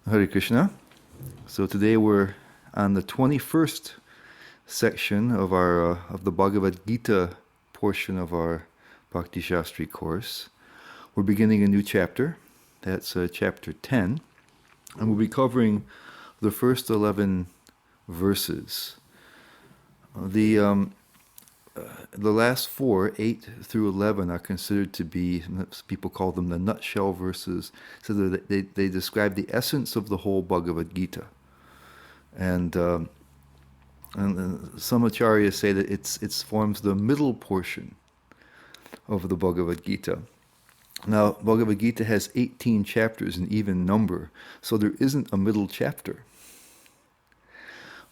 Hare Krishna. So today we're on the 21st section of our of the Bhagavad Gita portion of our Bhakti Shastri course. We're beginning a new chapter. That's chapter 10, and we'll be covering the first 11 verses. The last four, 8 through 11, are considered to be, people call them the nutshell verses, so that they describe the essence of the whole Bhagavad Gita. And some acharyas say that it forms the middle portion of the Bhagavad Gita. Now, Bhagavad Gita has 18 chapters in even number, so there isn't a middle chapter.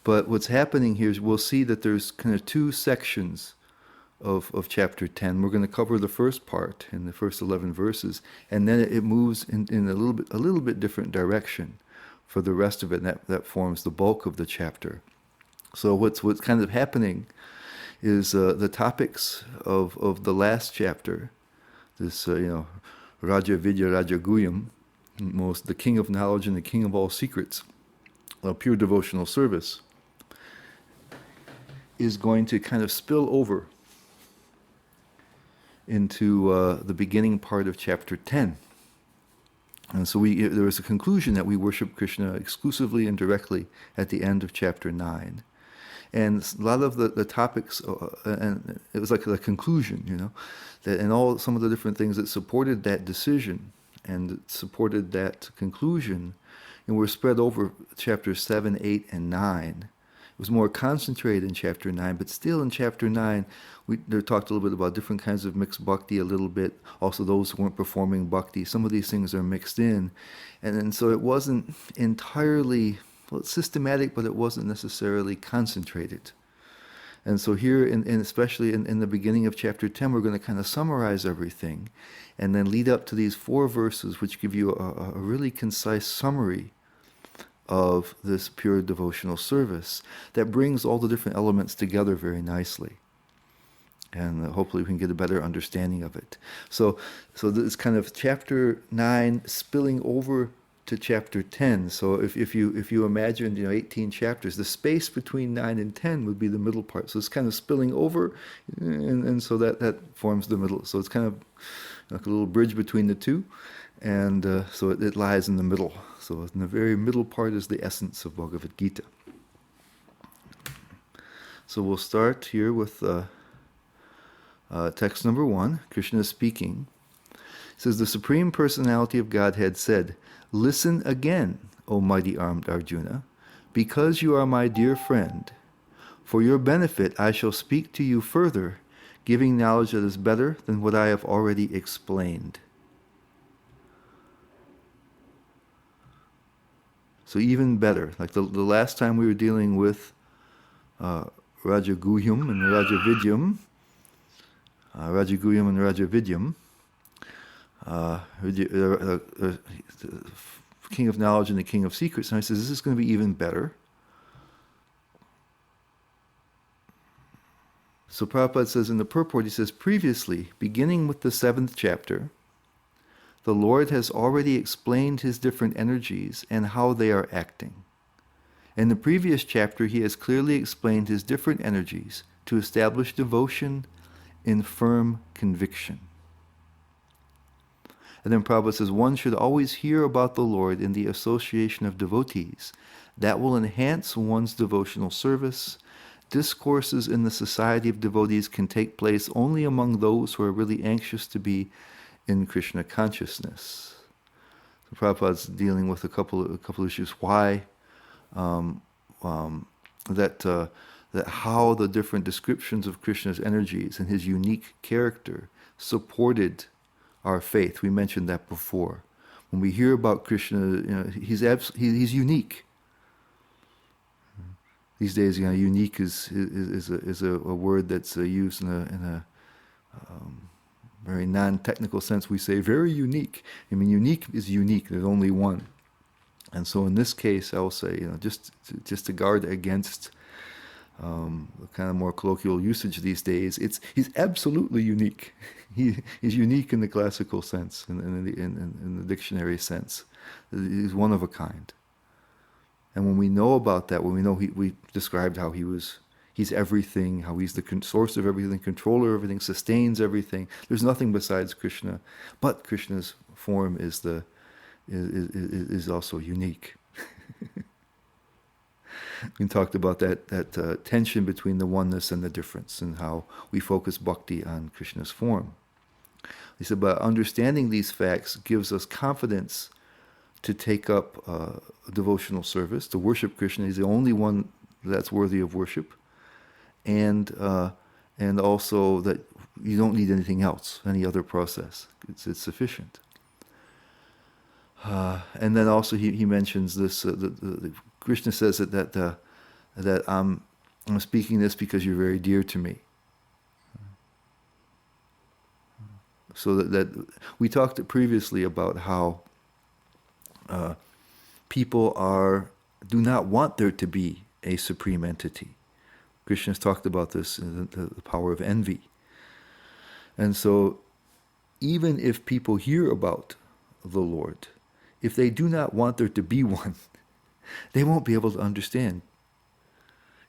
But what's happening here is we'll see that there's kind of two sections of chapter 10. We're going to cover the first part in the first 11 verses, and then it moves in a little bit different direction for the rest of it, and that forms the bulk of the chapter. So what's kind of happening is the topics of the last chapter, this Raja Vidya Raja Guyam, the king of knowledge and the king of all secrets, pure devotional service, is going to kind of spill over into the beginning part of chapter 10. And so there is a conclusion that we worship Krishna exclusively and directly at the end of chapter 9. And a lot of the topics, and it was like a conclusion, that and some of the different things that supported that decision and supported that conclusion, and were spread over chapters 7, 8, and 9. It was more concentrated in chapter 9, but still in chapter 9, they talked a little bit about different kinds of mixed bhakti a little bit, also those who weren't performing bhakti. Some of these things are mixed in. And so it wasn't entirely, it's systematic, but it wasn't necessarily concentrated. And so here, especially in the beginning of chapter 10, we're going to kind of summarize everything and then lead up to these 4 verses, which give you a really concise summary of this pure devotional service that brings all the different elements together very nicely. And hopefully we can get a better understanding of it. So this kind of chapter 9 spilling over to chapter 10. So if you imagine 18 chapters, the space between 9 and 10 would be the middle part. So it's kind of spilling over, and so that forms the middle. So it's kind of like a little bridge between the two, and so it lies in the middle. So in the very middle part is the essence of Bhagavad Gita. So we'll start here with text number 1. Krishna is speaking. It says, "The Supreme Personality of Godhead said, 'Listen again, O mighty armed Arjuna, because you are my dear friend. For your benefit I shall speak to you further, giving knowledge that is better than what I have already explained.'" So even better, like the last time we were dealing with Raja Guhyam and Raja Vidyam, the king of knowledge and the king of secrets. And I says, this is going to be even better. So Prabhupada says in the purport, he says, previously, beginning with the 7th chapter, the Lord has already explained his different energies and how they are acting. In the previous chapter, he has clearly explained his different energies to establish devotion in firm conviction. And then Prabhupada says, one should always hear about the Lord in the association of devotees. That will enhance one's devotional service. Discourses in the society of devotees can take place only among those who are really anxious to be in Krishna consciousness. So Prabhupada's dealing with a couple issues. Why that how the different descriptions of Krishna's energies and his unique character supported our faith. We mentioned that before. When we hear about Krishna, he's unique. These days, unique is a word that's used in a very non-technical sense. We say very unique. I mean, unique is unique. There's only one. And so in this case, I will say, just to guard against the kind of more colloquial usage these days, he's absolutely unique. He's unique in the classical sense, in the dictionary sense. He's one of a kind. And when we know about that, when we know we described how he's everything, how he's the source of everything, controller of everything, sustains everything. There's nothing besides Krishna, but Krishna's form is also unique. We talked about that tension between the oneness and the difference, and how we focus bhakti on Krishna's form. He said, but understanding these facts gives us confidence to take up devotional service, to worship Krishna. He's the only one that's worthy of worship, and also that you don't need anything else, any other process. It's sufficient. And then also he mentions this. Krishna says that I'm speaking this because you're very dear to me. So that we talked previously about how people do not want there to be a supreme entity. Krishna has talked about this in the power of envy. And so even if people hear about the Lord, if they do not want there to be one, they won't be able to understand.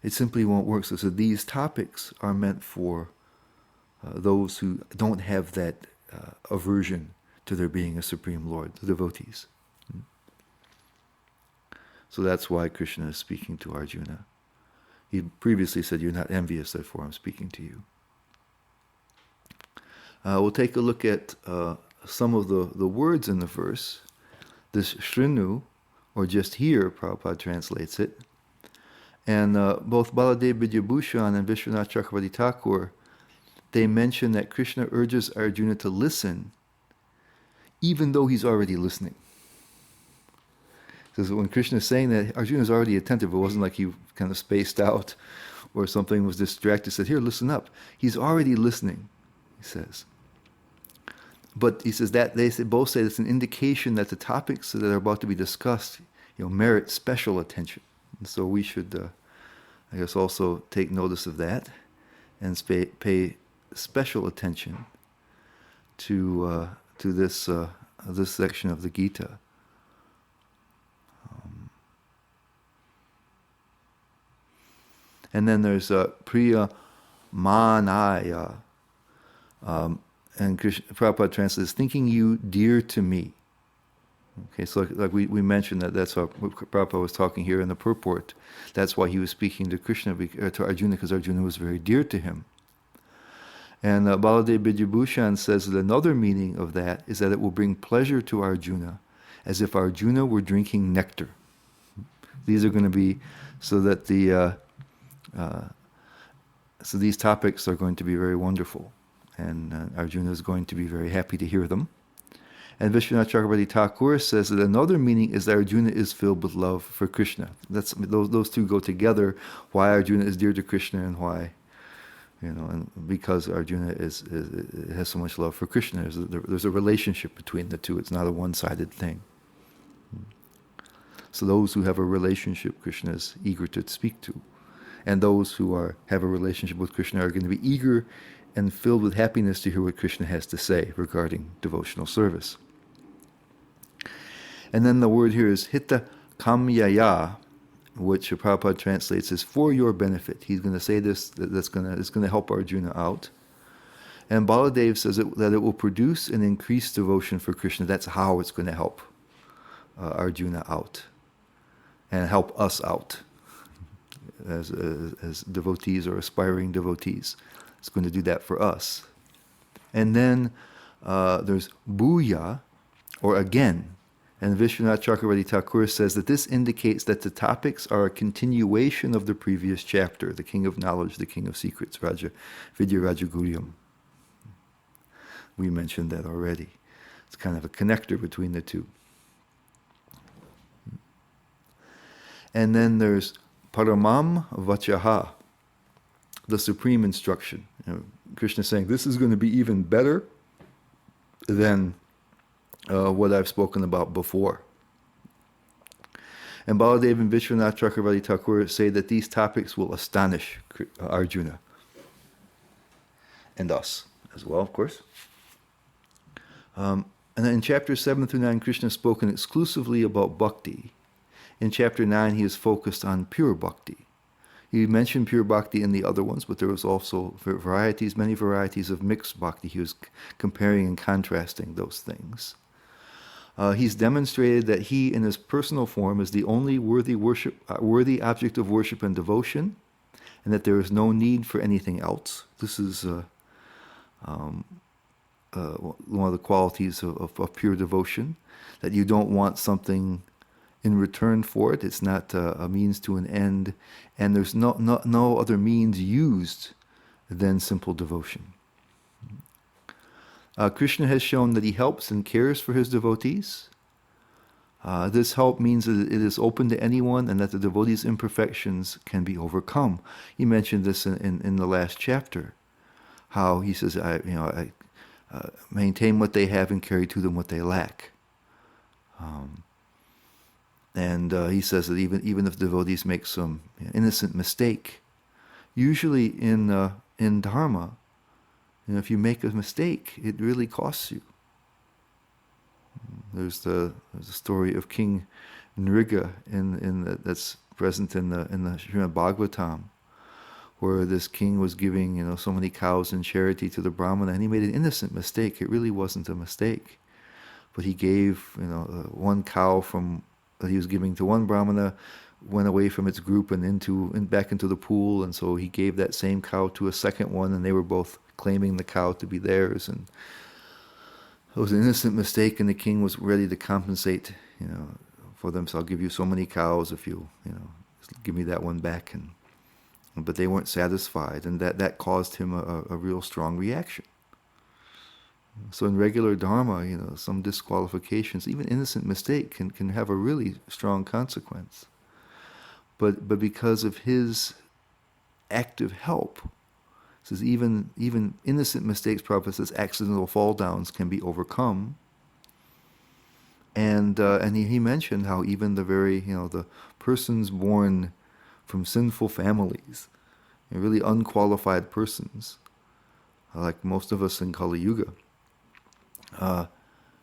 It simply won't work. So these topics are meant for those who don't have that aversion to there being a Supreme Lord, the devotees. So that's why Krishna is speaking to Arjuna. He previously said, you're not envious, therefore I'm speaking to you. We'll take a look at some of the words in the verse. This shrinu, or just hear, Prabhupada translates it. And both Baladev Vidyabhushan and Vishwanath Chakravarti Thakur, they mention that Krishna urges Arjuna to listen, even though he's already listening. Because when Krishna is saying that, Arjuna is already attentive. It wasn't like he kind of spaced out or something, was distracted. He said, here, listen up. He's already listening, he says. But he says that both say it's an indication that the topics that are about to be discussed, merit special attention. And so we should, I guess, also take notice of that and pay special attention to this section of the Gita. And then there's Priya Manaya. And Prabhupada translates, thinking you dear to me. Okay, so like we mentioned that's what Prabhupada was talking here in the purport. That's why he was speaking to Krishna, to Arjuna, because Arjuna was very dear to him. And Baladev Vidyabhushan says that another meaning of that is that it will bring pleasure to Arjuna, as if Arjuna were drinking nectar. These are going to be, so that so these topics are going to be very wonderful. And Arjuna is going to be very happy to hear them. And Vishwanath Chakravarti Thakur says that another meaning is that Arjuna is filled with love for Krishna. Those two go together. Why Arjuna is dear to Krishna, and why, and because Arjuna has so much love for Krishna. There's a relationship between the two. It's not a one-sided thing. So those who have a relationship, Krishna is eager to speak to. And those who have a relationship with Krishna are going to be eager and filled with happiness to hear what Krishna has to say regarding devotional service. And then the word here is hita kamyaya, which Prabhupada translates as for your benefit. He's going to say this, it's going to help Arjuna out. And Baladev says that it will produce an increased devotion for Krishna. That's how it's going to help Arjuna out and help us out as devotees or aspiring devotees. It's going to do that for us. And then there's bhuya, or again. And Vishwanath Chakravarti Thakur says that this indicates that the topics are a continuation of the previous chapter, the King of Knowledge, the King of Secrets, Vidya Rajaguryam. We mentioned that already. It's kind of a connector between the two. And then there's Paramam Vachaha, the supreme instruction. Krishna is saying, this is going to be even better than what I've spoken about before. And Baladev and Vishwanath Chakravarti Thakur say that these topics will astonish Arjuna. And us as well, of course. And then in chapters 7 through 9, Krishna has spoken exclusively about bhakti. In chapter 9, he is focused on pure bhakti. He mentioned pure bhakti in the other ones, but there was also many varieties of mixed bhakti. He was comparing and contrasting those things. He's demonstrated that he, in his personal form, is the only worthy object of worship and devotion, and that there is no need for anything else. This is one of the qualities of pure devotion, that you don't want something in return for it. It's not a means to an end, and there's no other means used than simple devotion. Krishna has shown that he helps and cares for his devotees. This help means that it is open to anyone and that the devotee's imperfections can be overcome. He mentioned this in the last chapter, how he says, I maintain what they have and carry to them what they lack. And he says that even if devotees make some innocent mistake, usually in Dharma, if you make a mistake, it really costs you. There's the story of King Nriga that's present in the Srimad Bhagavatam, where this king was giving so many cows in charity to the Brahmana, and he made an innocent mistake. It really wasn't a mistake, but he gave one cow that he was giving to one Brahmana went away from its group and back into the pool, and so he gave that same cow to a second one, and they were both claiming the cow to be theirs, and it was an innocent mistake, and the king was ready to compensate, for them. So I'll give you so many cows if you, give me that one back, but they weren't satisfied, and that caused him a real strong reaction. So in regular dharma, some disqualifications, even innocent mistake can have a really strong consequence. But because of his active help, says even innocent mistakes, Prabhupada says, accidental fall downs can be overcome. And he mentioned how even the persons born from sinful families, really unqualified persons, like most of us in Kali Yuga,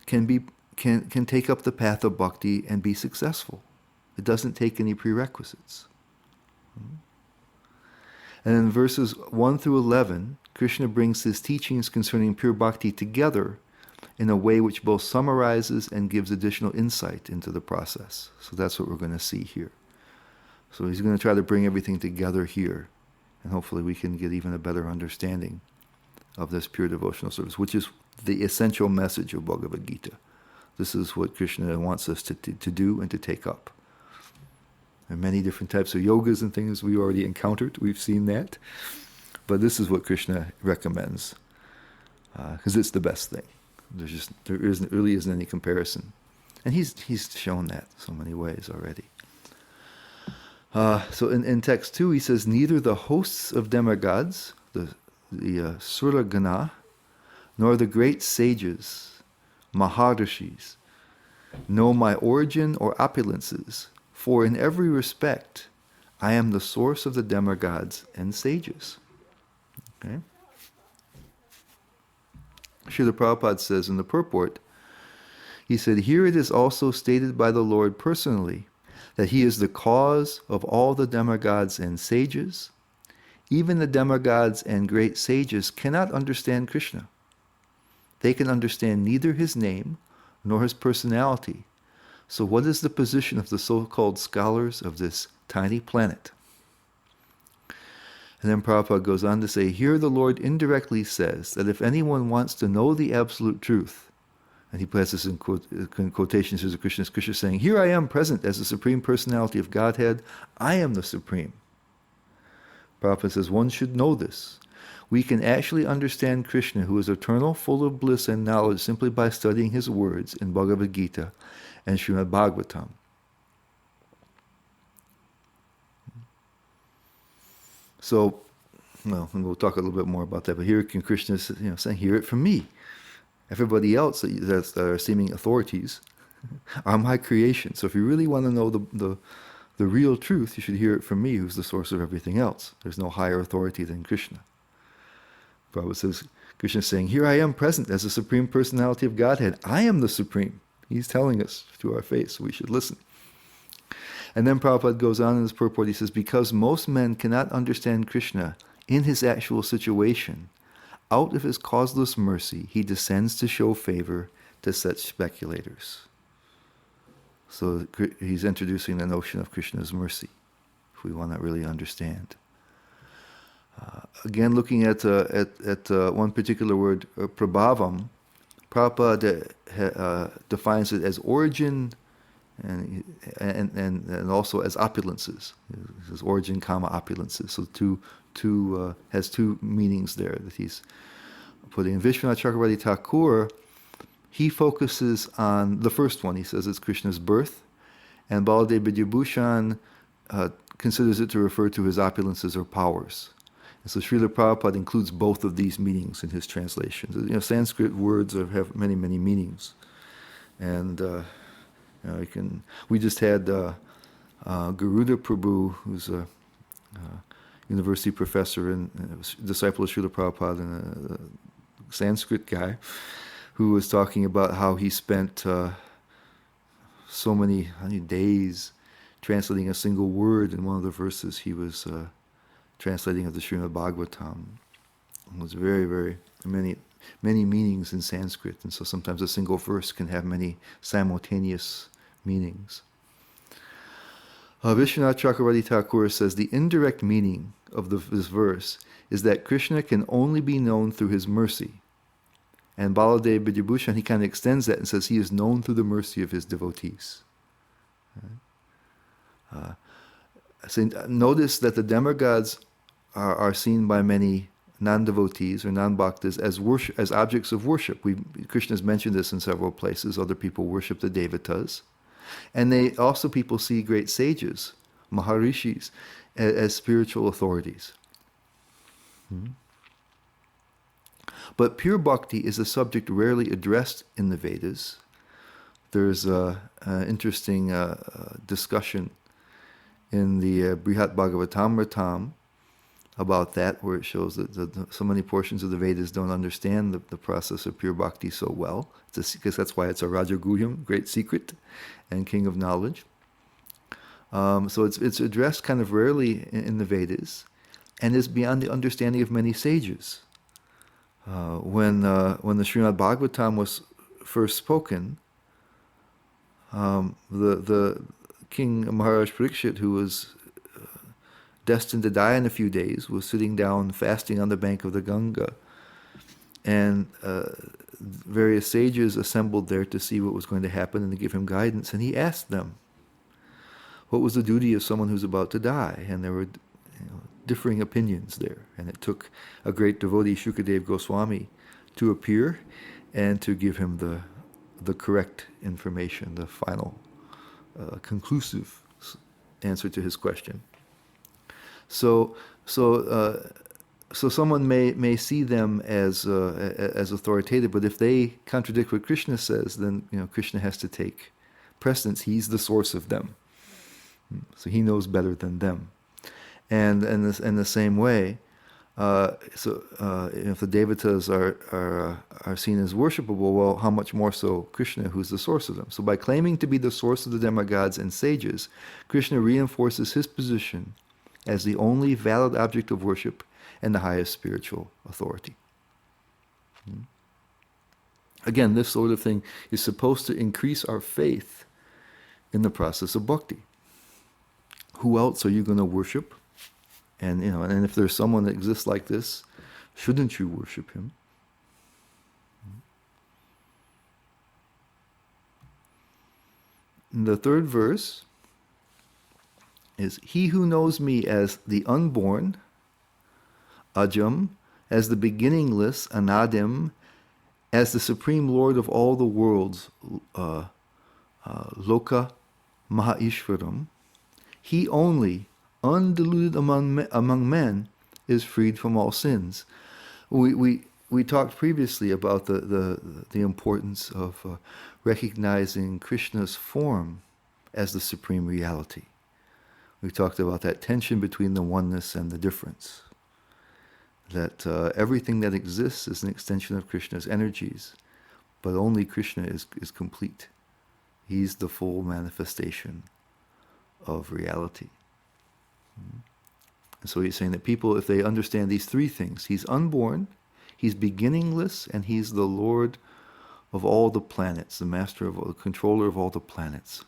can take up the path of bhakti and be successful. It doesn't take any prerequisites. And in verses 1 through 11, Krishna brings his teachings concerning pure bhakti together in a way which both summarizes and gives additional insight into the process. So that's what we're going to see here. So he's going to try to bring everything together here, and hopefully we can get even a better understanding of this pure devotional service, which is the essential message of Bhagavad Gita. This is what Krishna wants us to do and to take up. There are many different types of yogas and things we already encountered. We've seen that. But this is what Krishna recommends, because it's the best thing. There really isn't any comparison. And he's shown that so many ways already. So in text 2, he says, neither the hosts of demigods, the Suragana, nor the great sages, Mahadarshis, know my origin or opulences, for in every respect I am the source of the demigods and sages. Okay? Srila Prabhupada says in the purport, he said, here it is also stated by the Lord personally that he is the cause of all the demigods and sages. Even the demigods and great sages cannot understand Krishna. They can understand neither his name nor his personality. So what is the position of the so-called scholars of this tiny planet? And then Prabhupada goes on to say, here the Lord indirectly says that if anyone wants to know the absolute truth, and he places in quotations as Krishna saying, here I am present as the Supreme Personality of Godhead, I am the Supreme. Prabhupada says, one should know this. We can actually understand Krishna, who is eternal, full of bliss and knowledge, simply by studying his words in Bhagavad Gita and Srimad Bhagavatam. So, and we'll talk a little bit more about that, but here Krishna is saying, hear it from me. Everybody else that are seeming authorities are my creation. So if you really want to know the real truth, you should hear it from me, who's the source of everything else. There's no higher authority than Krishna. Prabhupada says, Krishna is saying, here I am present as the Supreme Personality of Godhead. I am the Supreme. He's telling us to our face, so we should listen. And then Prabhupada goes on in his purport, he says, because most men cannot understand Krishna in his actual situation, out of his causeless mercy, he descends to show favor to such speculators. So he's introducing the notion of Krishna's mercy, if we want to really understand. Again, looking at one particular word, prabhavam, Prabhupada defines it as origin and also as opulences. It says origin, comma, opulences. So has two meanings there that he's putting. In Vishwanath Chakravarti Thakur, he focuses on the first one. He says it's Krishna's birth, and Baladev Vidyabhushan considers it to refer to his opulences or powers. And so Srila Prabhupada includes both of these meanings in his translations. You know, Sanskrit words have many, many meanings. And we just had Garuda Prabhu, who's a university professor and disciple of Srila Prabhupada and a Sanskrit guy, who was talking about how he spent so many days translating a single word in one of the verses he was translating of the Srimad Bhagavatam. It was very, very many meanings in Sanskrit, and so sometimes a single verse can have many simultaneous meanings. Vishwanath Chakravarti Thakur says the indirect meaning of this verse is that Krishna can only be known through his mercy. And Baladev Vidyabhushan, he kind of extends that and says he is known through the mercy of his devotees. So notice that the demigods are seen by many non-devotees or non-bhaktas as objects of worship. Krishna's mentioned this in several places. Other people worship the devatas. And people see great sages, maharishis, as spiritual authorities. But pure bhakti is a subject rarely addressed in the Vedas. There's an interesting discussion in the Brihat Bhagavatamritam about that, where it shows that so many portions of the Vedas don't understand the process of pure bhakti so well, because that's why it's a Rajaguhyam, great secret, and king of knowledge. So it's addressed kind of rarely in the Vedas, and is beyond the understanding of many sages. When the Srimad Bhagavatam was first spoken, the King Maharaj Parikshit, who was destined to die in a few days, was sitting down fasting on the bank of the Ganga, and various sages assembled there to see what was going to happen and to give him guidance. And he asked them, what was the duty of someone who's about to die? And there were differing opinions there. And it took a great devotee, Shukadev Goswami, to appear and to give him the correct information, the final conclusive answer to his question. So someone may see them as authoritative, but if they contradict what Krishna says, then Krishna has to take precedence. He's the source of them, so he knows better than them. And in the same way, if the devatas are seen as worshipable, well, how much more so Krishna, who's the source of them? So by claiming to be the source of the demigods and sages, Krishna reinforces his position as the only valid object of worship and the highest spiritual authority. Again, this sort of thing is supposed to increase our faith in the process of bhakti. Who else are you going to worship? And if there's someone that exists like this, shouldn't you worship him? And the third verse is, he who knows me as the unborn, Ajam, as the beginningless, Anadim, as the supreme Lord of all the worlds, Loka Mahaishvaram, he only, undiluted among men, is freed from all sins. We talked previously about the importance of recognizing Krishna's form as the supreme reality. We talked about that tension between the oneness and the difference. That everything that exists is an extension of Krishna's energies, but only Krishna is complete. He's the full manifestation of reality. And so he's saying that people, if they understand these three things, he's unborn, he's beginningless, and he's the Lord of all the planets, the master of all, the controller of all the planets.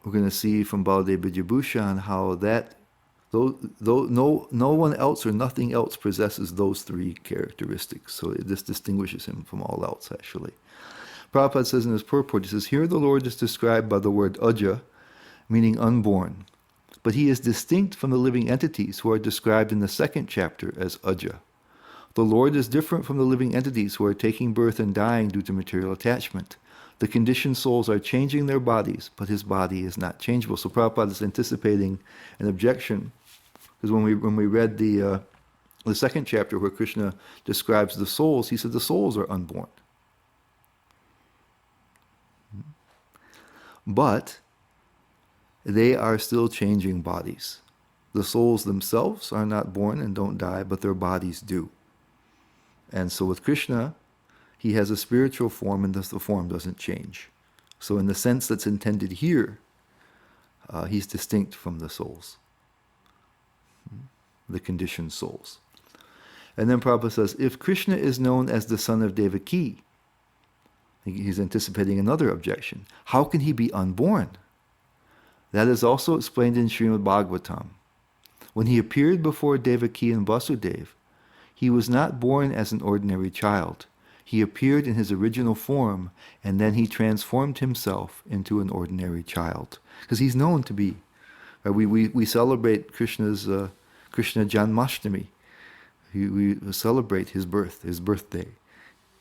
We're going to see from Baladev Vidyabhushan how that, though no one else or nothing else possesses those three characteristics. So this distinguishes him from all else, actually. Prabhupada says in his purport, he says, here the Lord is described by the word aja, meaning unborn. But he is distinct from the living entities who are described in the second chapter as aja. The Lord is different from the living entities who are taking birth and dying due to material attachment. The conditioned souls are changing their bodies, but his body is not changeable. So Prabhupada is anticipating an objection, because when we read the second chapter where Krishna describes the souls, he said the souls are unborn. But they are still changing bodies. The souls themselves are not born and don't die, but their bodies do. And so with Krishna, he has a spiritual form, and thus the form doesn't change. So in the sense that's intended here, he's distinct from the souls, the conditioned souls. And then Prabhupada says, if Krishna is known as the son of Devaki, he's anticipating another objection. How can he be unborn? That is also explained in Srimad Bhagavatam. When he appeared before Devaki and Vasudeva, he was not born as an ordinary child. He appeared in his original form, and then he transformed himself into an ordinary child. Because he's known to be. We celebrate Krishna's Krishna Janmashtami. We celebrate his birthday.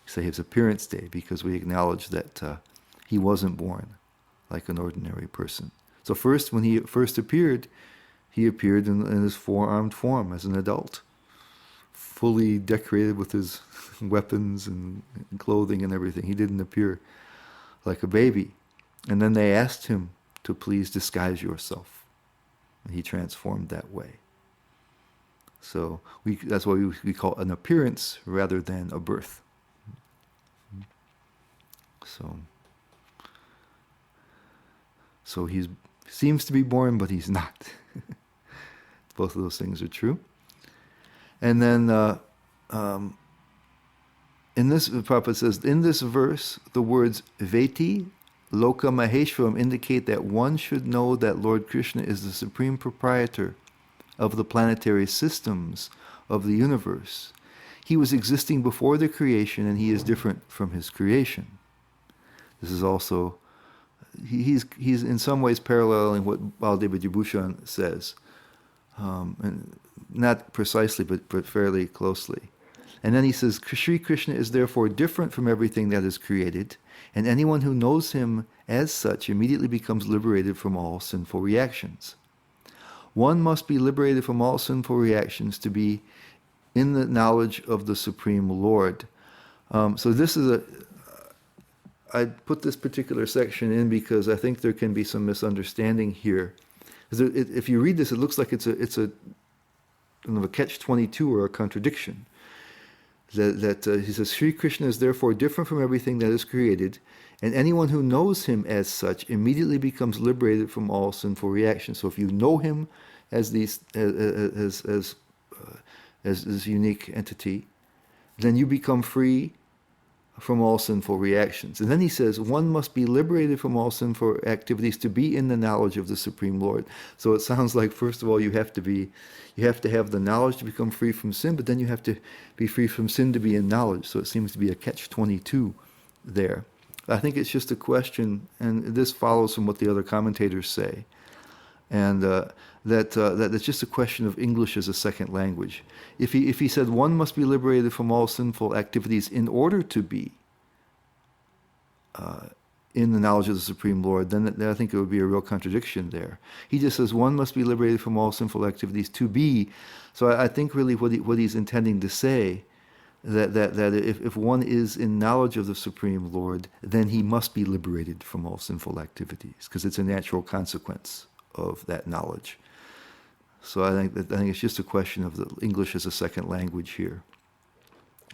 Say his appearance day, because we acknowledge that he wasn't born like an ordinary person. So first, when he first appeared, he appeared in his four-armed form as an adult, fully decorated with his weapons and clothing and everything. He didn't appear like a baby. And then they asked him to please disguise yourself. And he transformed that way. So that's why we call it an appearance rather than a birth. So he seems to be born, but he's not. Both of those things are true. And then in this, Prabhupada says, in this verse, the words Veti, Loka Maheshwaram indicate that one should know that Lord Krishna is the supreme proprietor of the planetary systems of the universe. He was existing before the creation, and he is different from his creation. This is also, he's in some ways paralleling what Baladev Vidyabhushan says. And not precisely, but fairly closely. And then he says, Sri Krishna is therefore different from everything that is created, and anyone who knows him as such immediately becomes liberated from all sinful reactions. One must be liberated from all sinful reactions to be in the knowledge of the Supreme Lord. So this is I put this particular section in because I think there can be some misunderstanding here. If you read this, it looks like it's a kind of a catch-22 or a contradiction. That he says, Sri Krishna is therefore different from everything that is created, and anyone who knows him as such immediately becomes liberated from all sinful reactions. So if you know him as this unique entity, then you become free from all sinful reactions. And then he says, one must be liberated from all sinful activities to be in the knowledge of the Supreme Lord. So it sounds like, first of all, you have to have the knowledge to become free from sin, but then you have to be free from sin to be in knowledge. So it seems to be a catch-22 there. I think it's just a question, and this follows from what the other commentators say, and that it's just a question of English as a second language. If he said one must be liberated from all sinful activities in order to be in the knowledge of the Supreme Lord, then I think it would be a real contradiction there. He just says one must be liberated from all sinful activities to be. So I think really what he's intending to say, that if one is in knowledge of the Supreme Lord, then he must be liberated from all sinful activities, because it's a natural consequence of that knowledge. So I think it's just a question of the English as a second language here.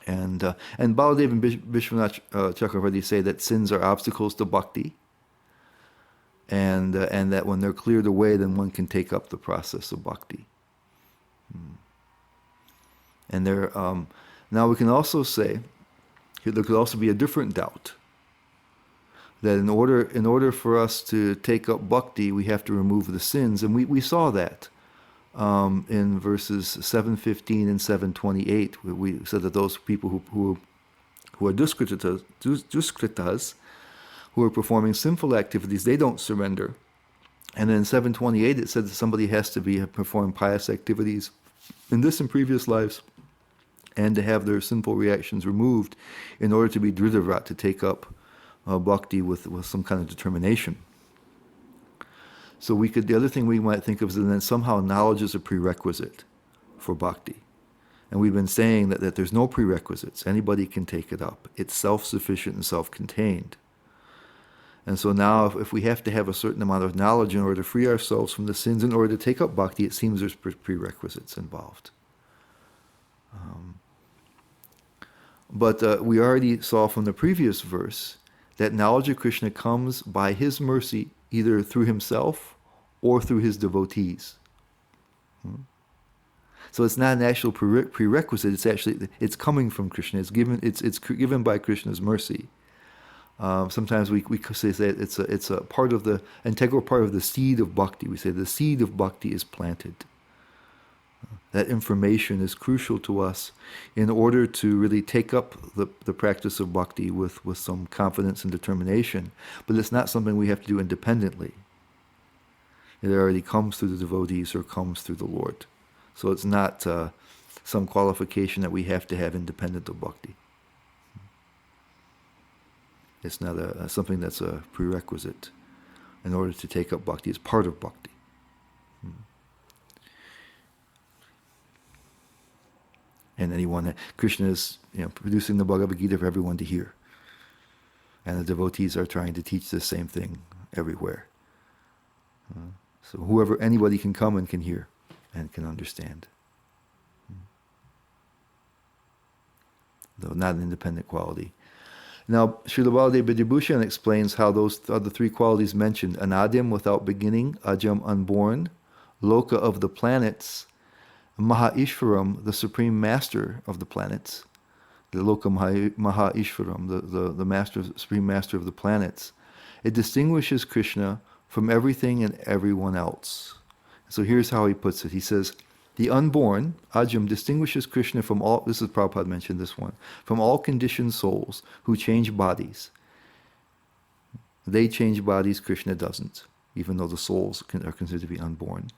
And Baladev and Vishwanath Chakravarti say that sins are obstacles to bhakti. and that when they're cleared away, then one can take up the process of bhakti. And there, now we can also say, there could also be a different doubt, that in order for us to take up bhakti, we have to remove the sins, and we saw that in verses 7:15 and 7:28. We said that those people who are duskritas, who are performing sinful activities, they don't surrender. And then in 7:28 it said that somebody has to perform pious activities in this and previous lives, and to have their sinful reactions removed in order to be dhritavrat, to take up bhakti with some kind of determination. So the other thing we might think of is that somehow knowledge is a prerequisite for bhakti. And we've been saying that there's no prerequisites. Anybody can take it up. It's self-sufficient and self-contained. And so now if we have to have a certain amount of knowledge in order to free ourselves from the sins, in order to take up bhakti, it seems there's prerequisites involved. But we already saw from the previous verse that knowledge of Krishna comes by his mercy, either through himself or through his devotees. So it's not an actual prerequisite. It's coming from Krishna. It's given by Krishna's mercy. Sometimes we say that it's a part of the integral part of the seed of bhakti. We say the seed of bhakti is planted. That information is crucial to us in order to really take up the practice of bhakti with some confidence and determination. But it's not something we have to do independently. It already comes through the devotees or comes through the Lord. So it's not some qualification that we have to have independent of bhakti. It's not something that's a prerequisite in order to take up bhakti. It's part of bhakti. And Krishna is producing the Bhagavad Gita for everyone to hear. And the devotees are trying to teach the same thing everywhere. So anybody can come and can hear and can understand. Though not an independent quality. Now, Srila Baladev Vidyabhushan explains how those are the three qualities mentioned: Anadim, without beginning; Ajam, unborn; Loka, of the planets; Mahaishvaram, the supreme master of the planets. The Loka Mahaishvaram, the master, supreme master of the planets. It distinguishes Krishna from everything and everyone else. So here's how he puts it. He says, the unborn, Ajam, distinguishes Krishna from all, this is Prabhupada mentioned this one, from all conditioned souls who change bodies. They change bodies, Krishna doesn't, even though the souls are considered to be unborn.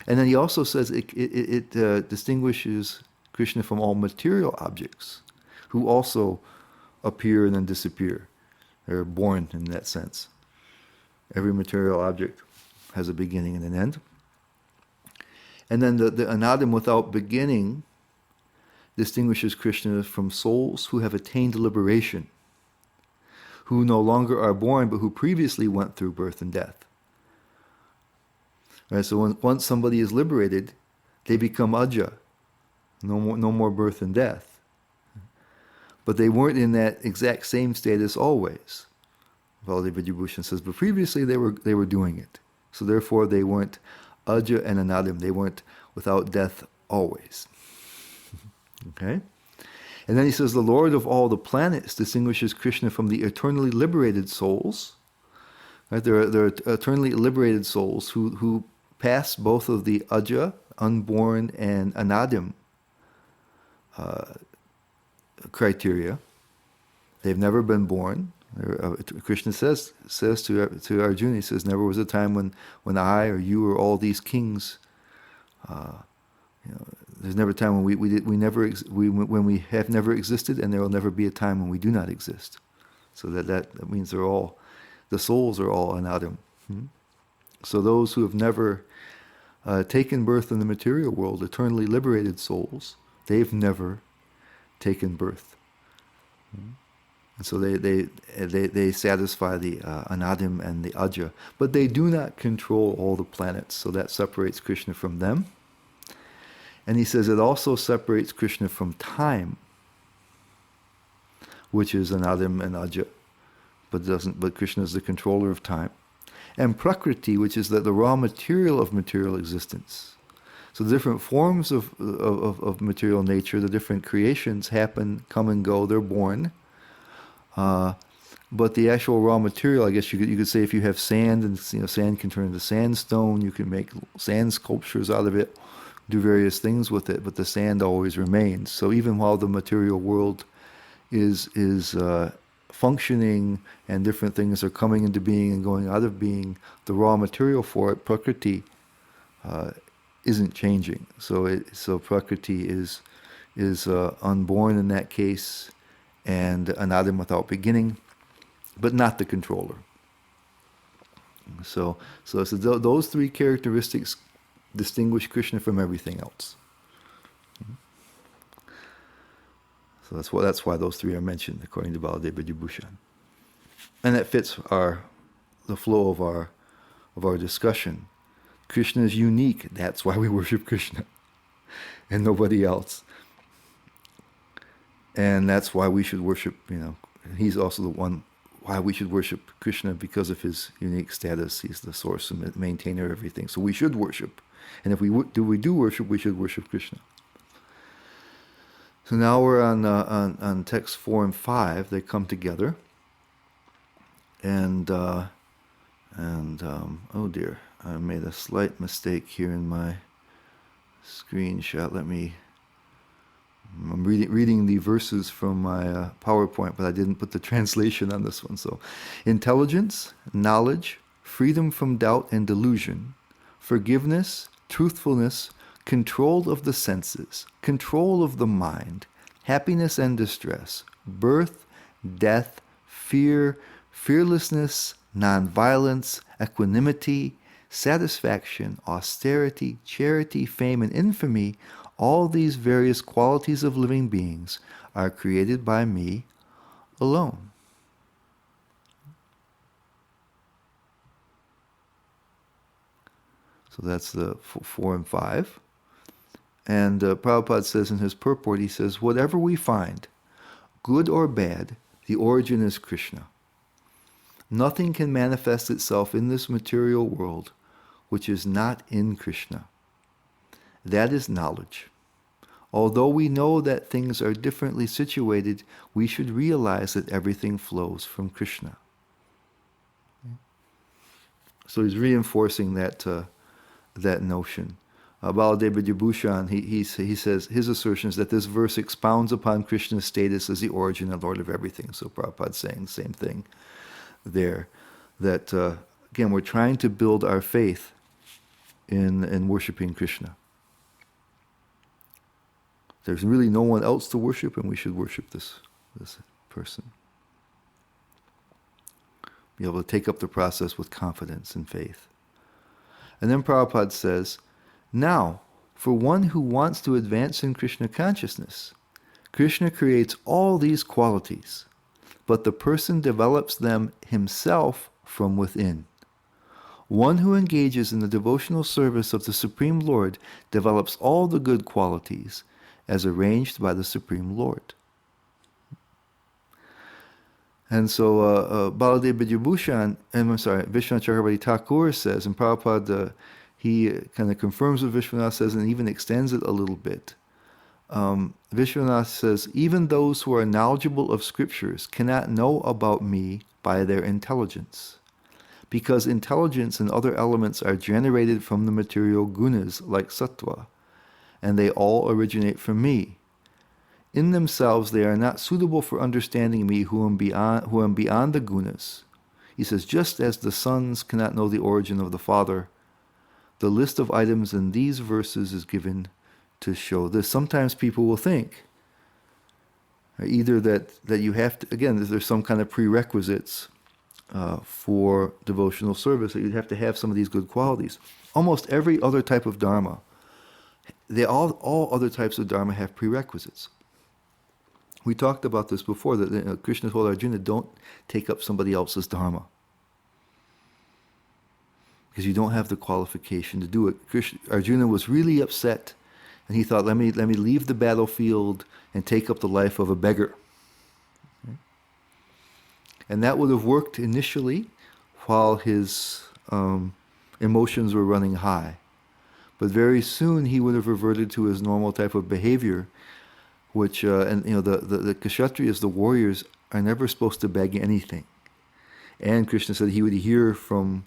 And then he also says it distinguishes Krishna from all material objects, who also appear and then disappear. They're born in that sense. Every material object has a beginning and an end. And then the Anadim, without beginning, distinguishes Krishna from souls who have attained liberation, who no longer are born, but who previously went through birth and death. Right, so once somebody is liberated, they become Aja, no more birth and death. But they weren't in that exact same status always. Baladev Vidyabhushan says, but previously they were doing it. So therefore they weren't Aja and Anadim. They weren't without death always. Okay? And then he says, the Lord of all the planets distinguishes Krishna from the eternally liberated souls. Right? There are eternally liberated souls who pass both of the Aja, unborn, and Anadim criteria. They've never been born. Krishna says to Arjuna, he says, never was a time when I or you or all these kings, there's never a time when when we have never existed, and there will never be a time when we do not exist. So that means the souls are all Anadim. So those who have never taken birth in the material world, eternally liberated souls, they've never taken birth. And so they satisfy the Anadim and the Aja, but they do not control all the planets, so that separates Krishna from them. And he says it also separates Krishna from time, which is Anadim and Aja, but Krishna is the controller of time. and Prakriti, which is the raw material of material existence. So the different forms of material nature, the different creations happen, come and go, they're born. But the actual raw material, I guess you could say, if you have sand, and sand can turn into sandstone, you can make sand sculptures out of it, do various things with it, but the sand always remains. So even while the material world is functioning and different things are coming into being and going out of being, the raw material for it, Prakriti, isn't changing. So Prakriti is unborn in that case, and anadam, without beginning, but not the controller. So those three characteristics distinguish Krishna from everything else. So that's why those three are mentioned according to Baladeva Vibhushan. And that fits the flow of our discussion. Krishna is unique. That's why we worship Krishna and nobody else. And that's why we should worship, he's also the one why we should worship Krishna, because of his unique status. He's the source and maintainer of everything. So we should worship. And if we do worship, we should worship Krishna. So now we're on text 4 and 5. They come together. And oh dear, I made a slight mistake here in my screenshot. I'm reading the verses from my PowerPoint, but I didn't put the translation on this one. So, intelligence, knowledge, freedom from doubt and delusion, forgiveness, truthfulness, control of the senses, control of the mind, happiness and distress, birth, death, fear, fearlessness, nonviolence, equanimity, satisfaction, austerity, charity, fame, and infamy, all these various qualities of living beings are created by me alone. So that's the 4 and 5. And Prabhupada says in his purport, he says, whatever we find, good or bad, the origin is Krishna. Nothing can manifest itself in this material world which is not in Krishna. That is knowledge. Although we know that things are differently situated, we should realize that everything flows from Krishna. So he's reinforcing that notion. Baladeva Vibhushan, he says, his assertion is that this verse expounds upon Krishna's status as the origin and Lord of everything. So Prabhupada's saying the same thing there. That, again, we're trying to build our faith in worshiping Krishna. There's really no one else to worship, and we should worship this person. Be able to take up the process with confidence and faith. And then Prabhupada says, now, for one who wants to advance in Krishna consciousness, Krishna creates all these qualities, but the person develops them himself from within. One who engages in the devotional service of the Supreme Lord develops all the good qualities as arranged by the Supreme Lord. And so Baladeva Vibhushan, Vishwanath Chakravarti Thakur says, and Prabhupada, he kind of confirms what Vishwanath says and even extends it a little bit. Vishwanath says, even those who are knowledgeable of scriptures cannot know about me by their intelligence, because intelligence and other elements are generated from the material gunas like sattva, and they all originate from me. In themselves, they are not suitable for understanding me who am beyond the gunas. He says, just as the sons cannot know the origin of the father, the list of items in these verses is given to show this. Sometimes people will think either that you have to, again, there's some kind of prerequisites for devotional service, that you'd have to have some of these good qualities. Almost every other type of dharma, all other types of dharma have prerequisites. We talked about this before, that Krishna told Arjuna, don't take up somebody else's dharma, because you don't have the qualification to do it. Arjuna was really upset, and he thought, let me leave the battlefield and take up the life of a beggar. And that would have worked initially while his emotions were running high. But very soon he would have reverted to his normal type of behavior, which, the Kshatriyas, the warriors, are never supposed to beg anything. And Krishna said he would hear from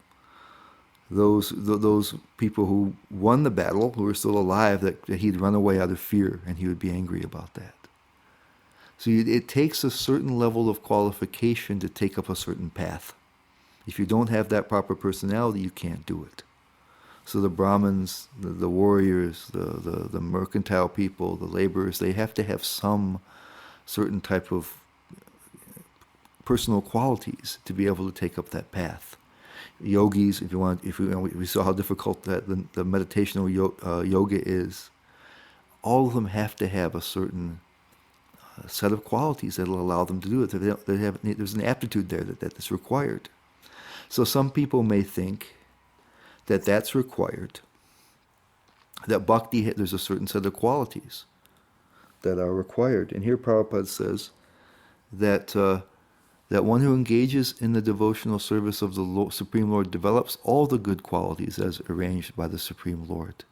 those people who won the battle, who were still alive, that he'd run away out of fear, and he would be angry about that. So it takes a certain level of qualification to take up a certain path. If you don't have that proper personality, you can't do it. So the Brahmins, the warriors, the mercantile people, the laborers, they have to have some certain type of personal qualities to be able to take up that path. Yogis, we saw how difficult that the meditational yoga is. All of them have to have a certain set of qualities that will allow them to do it. There's an aptitude there that is required. So some people may think that that's required, that bhakti, there's a certain set of qualities that are required. And here Prabhupada says that one who engages in the devotional service of the Supreme Lord develops all the good qualities as arranged by the Supreme Lord.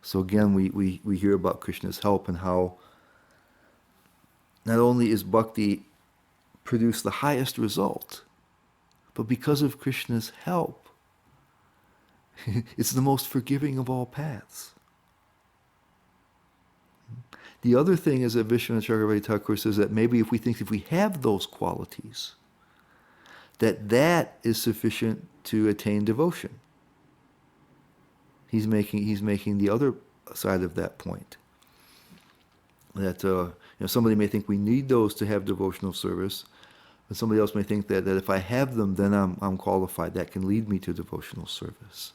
So again, we hear about Krishna's help and how not only is bhakti produce the highest result, but because of Krishna's help, it's the most forgiving of all paths. The other thing is that Vishwanath Chakravarti Thakur says that maybe if we have those qualities, that is sufficient to attain devotion. He's making the other side of that point. That somebody may think we need those to have devotional service, and somebody else may think that if I have them, then I'm qualified. That can lead me to devotional service.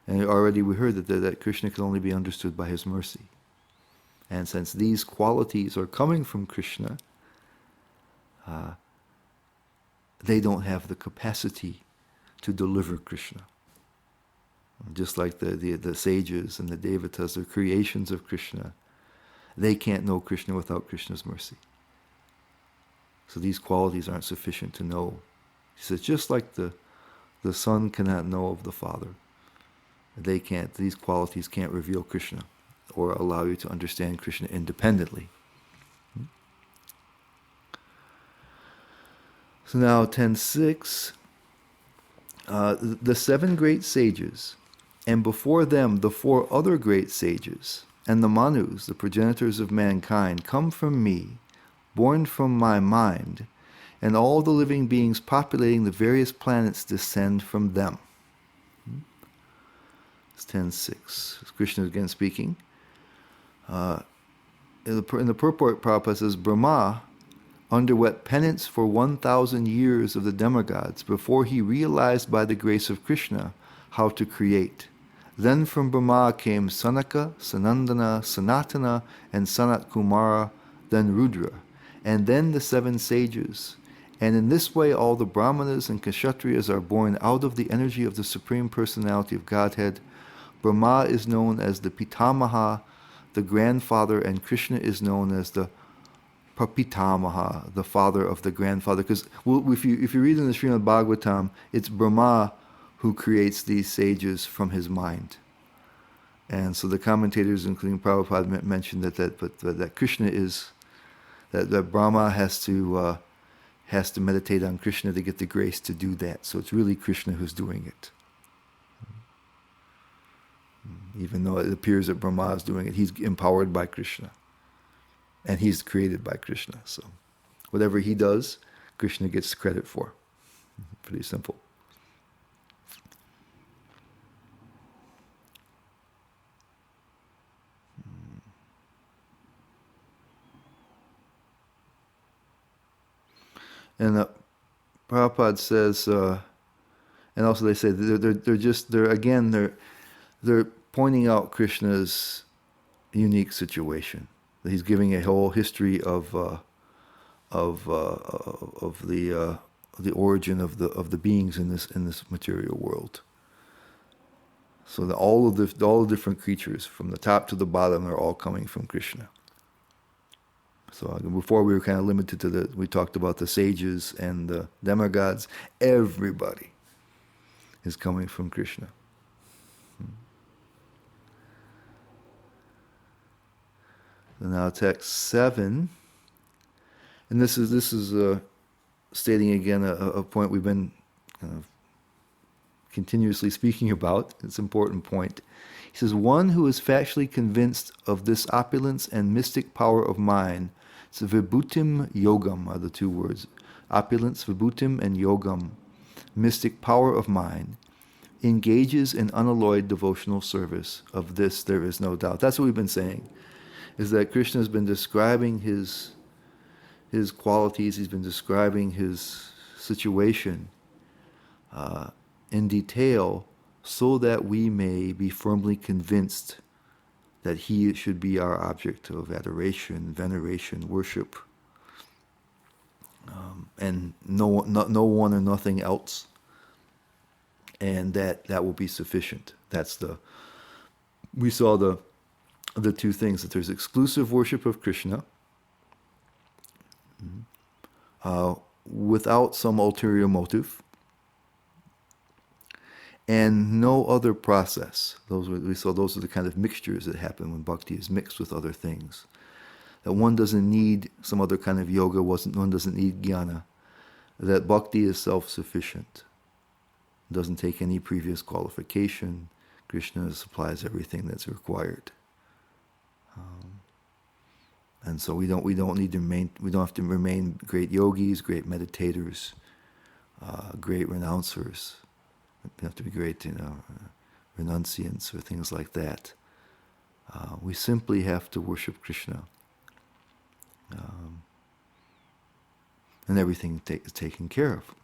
And already we heard that Krishna can only be understood by his mercy. And since these qualities are coming from Krishna, they don't have the capacity to deliver Krishna. Just like the sages and the devatas, they're creations of Krishna. They can't know Krishna without Krishna's mercy. So these qualities aren't sufficient to know. He says, just like the son cannot know of the Father, these qualities can't reveal Krishna or allow you to understand Krishna independently. So now 10.6, the 7 great sages, and before them the 4 other great sages, and the Manus, the progenitors of mankind, come from me, born from my mind, and all the living beings populating the various planets descend from them. It's 10.6. Krishna again speaking. In the purport, Prabhupada says, Brahma underwent penance for 1,000 years of the demigods before he realized by the grace of Krishna how to create. Then from Brahma came Sanaka, Sanandana, Sanatana, and Sanat Kumara, then Rudra, and then the 7 sages. And in this way all the Brahmanas and Kshatriyas are born out of the energy of the Supreme Personality of Godhead. Brahma is known as the Pitamaha, the grandfather, and Krishna is known as the Prapitamaha, the father of the grandfather. Because if you read in the Srimad Bhagavatam, it's Brahma who creates these sages from his mind. And so the commentators, including Prabhupada, mentioned that Krishna is, that Brahma has to meditate on Krishna to get the grace to do that. So it's really Krishna who's doing it. Even though it appears that Brahma is doing it, he's empowered by Krishna. And he's created by Krishna. So whatever he does, Krishna gets credit for. Pretty simple. And Prabhupada says, and also they say they're pointing out Krishna's unique situation. That he's giving a whole history of the origin of the beings in this material world. So that all the different creatures from the top to the bottom are all coming from Krishna. So before we were kind of limited to we talked about the sages and the demigods. Everybody is coming from Krishna. And now text 7, and this is stating again a point we've been kind of continuously speaking about. It's an important point. He says, one who is factually convinced of this opulence and mystic power of mind, so vibhutim yogam are the two words, opulence, vibhutim, and yogam, mystic power of mind, engages in unalloyed devotional service. Of this there is no doubt. That's what we've been saying, is that Krishna has been describing his qualities, he's been describing his situation in detail, so that we may be firmly convinced that he should be our object of adoration, veneration, worship, and no one or nothing else, and that will be sufficient. We saw the two things, that there's exclusive worship of Krishna without some ulterior motive, and no other process. Those are the kind of mixtures that happen when bhakti is mixed with other things. That one doesn't need some other kind of yoga, one doesn't need jnana. That bhakti is self-sufficient. Doesn't take any previous qualification. Krishna supplies everything that's required. And so we don't have to remain great yogis, great meditators, great renouncers. We have to be great, renunciants or things like that. We simply have to worship Krishna, and everything is taken care of.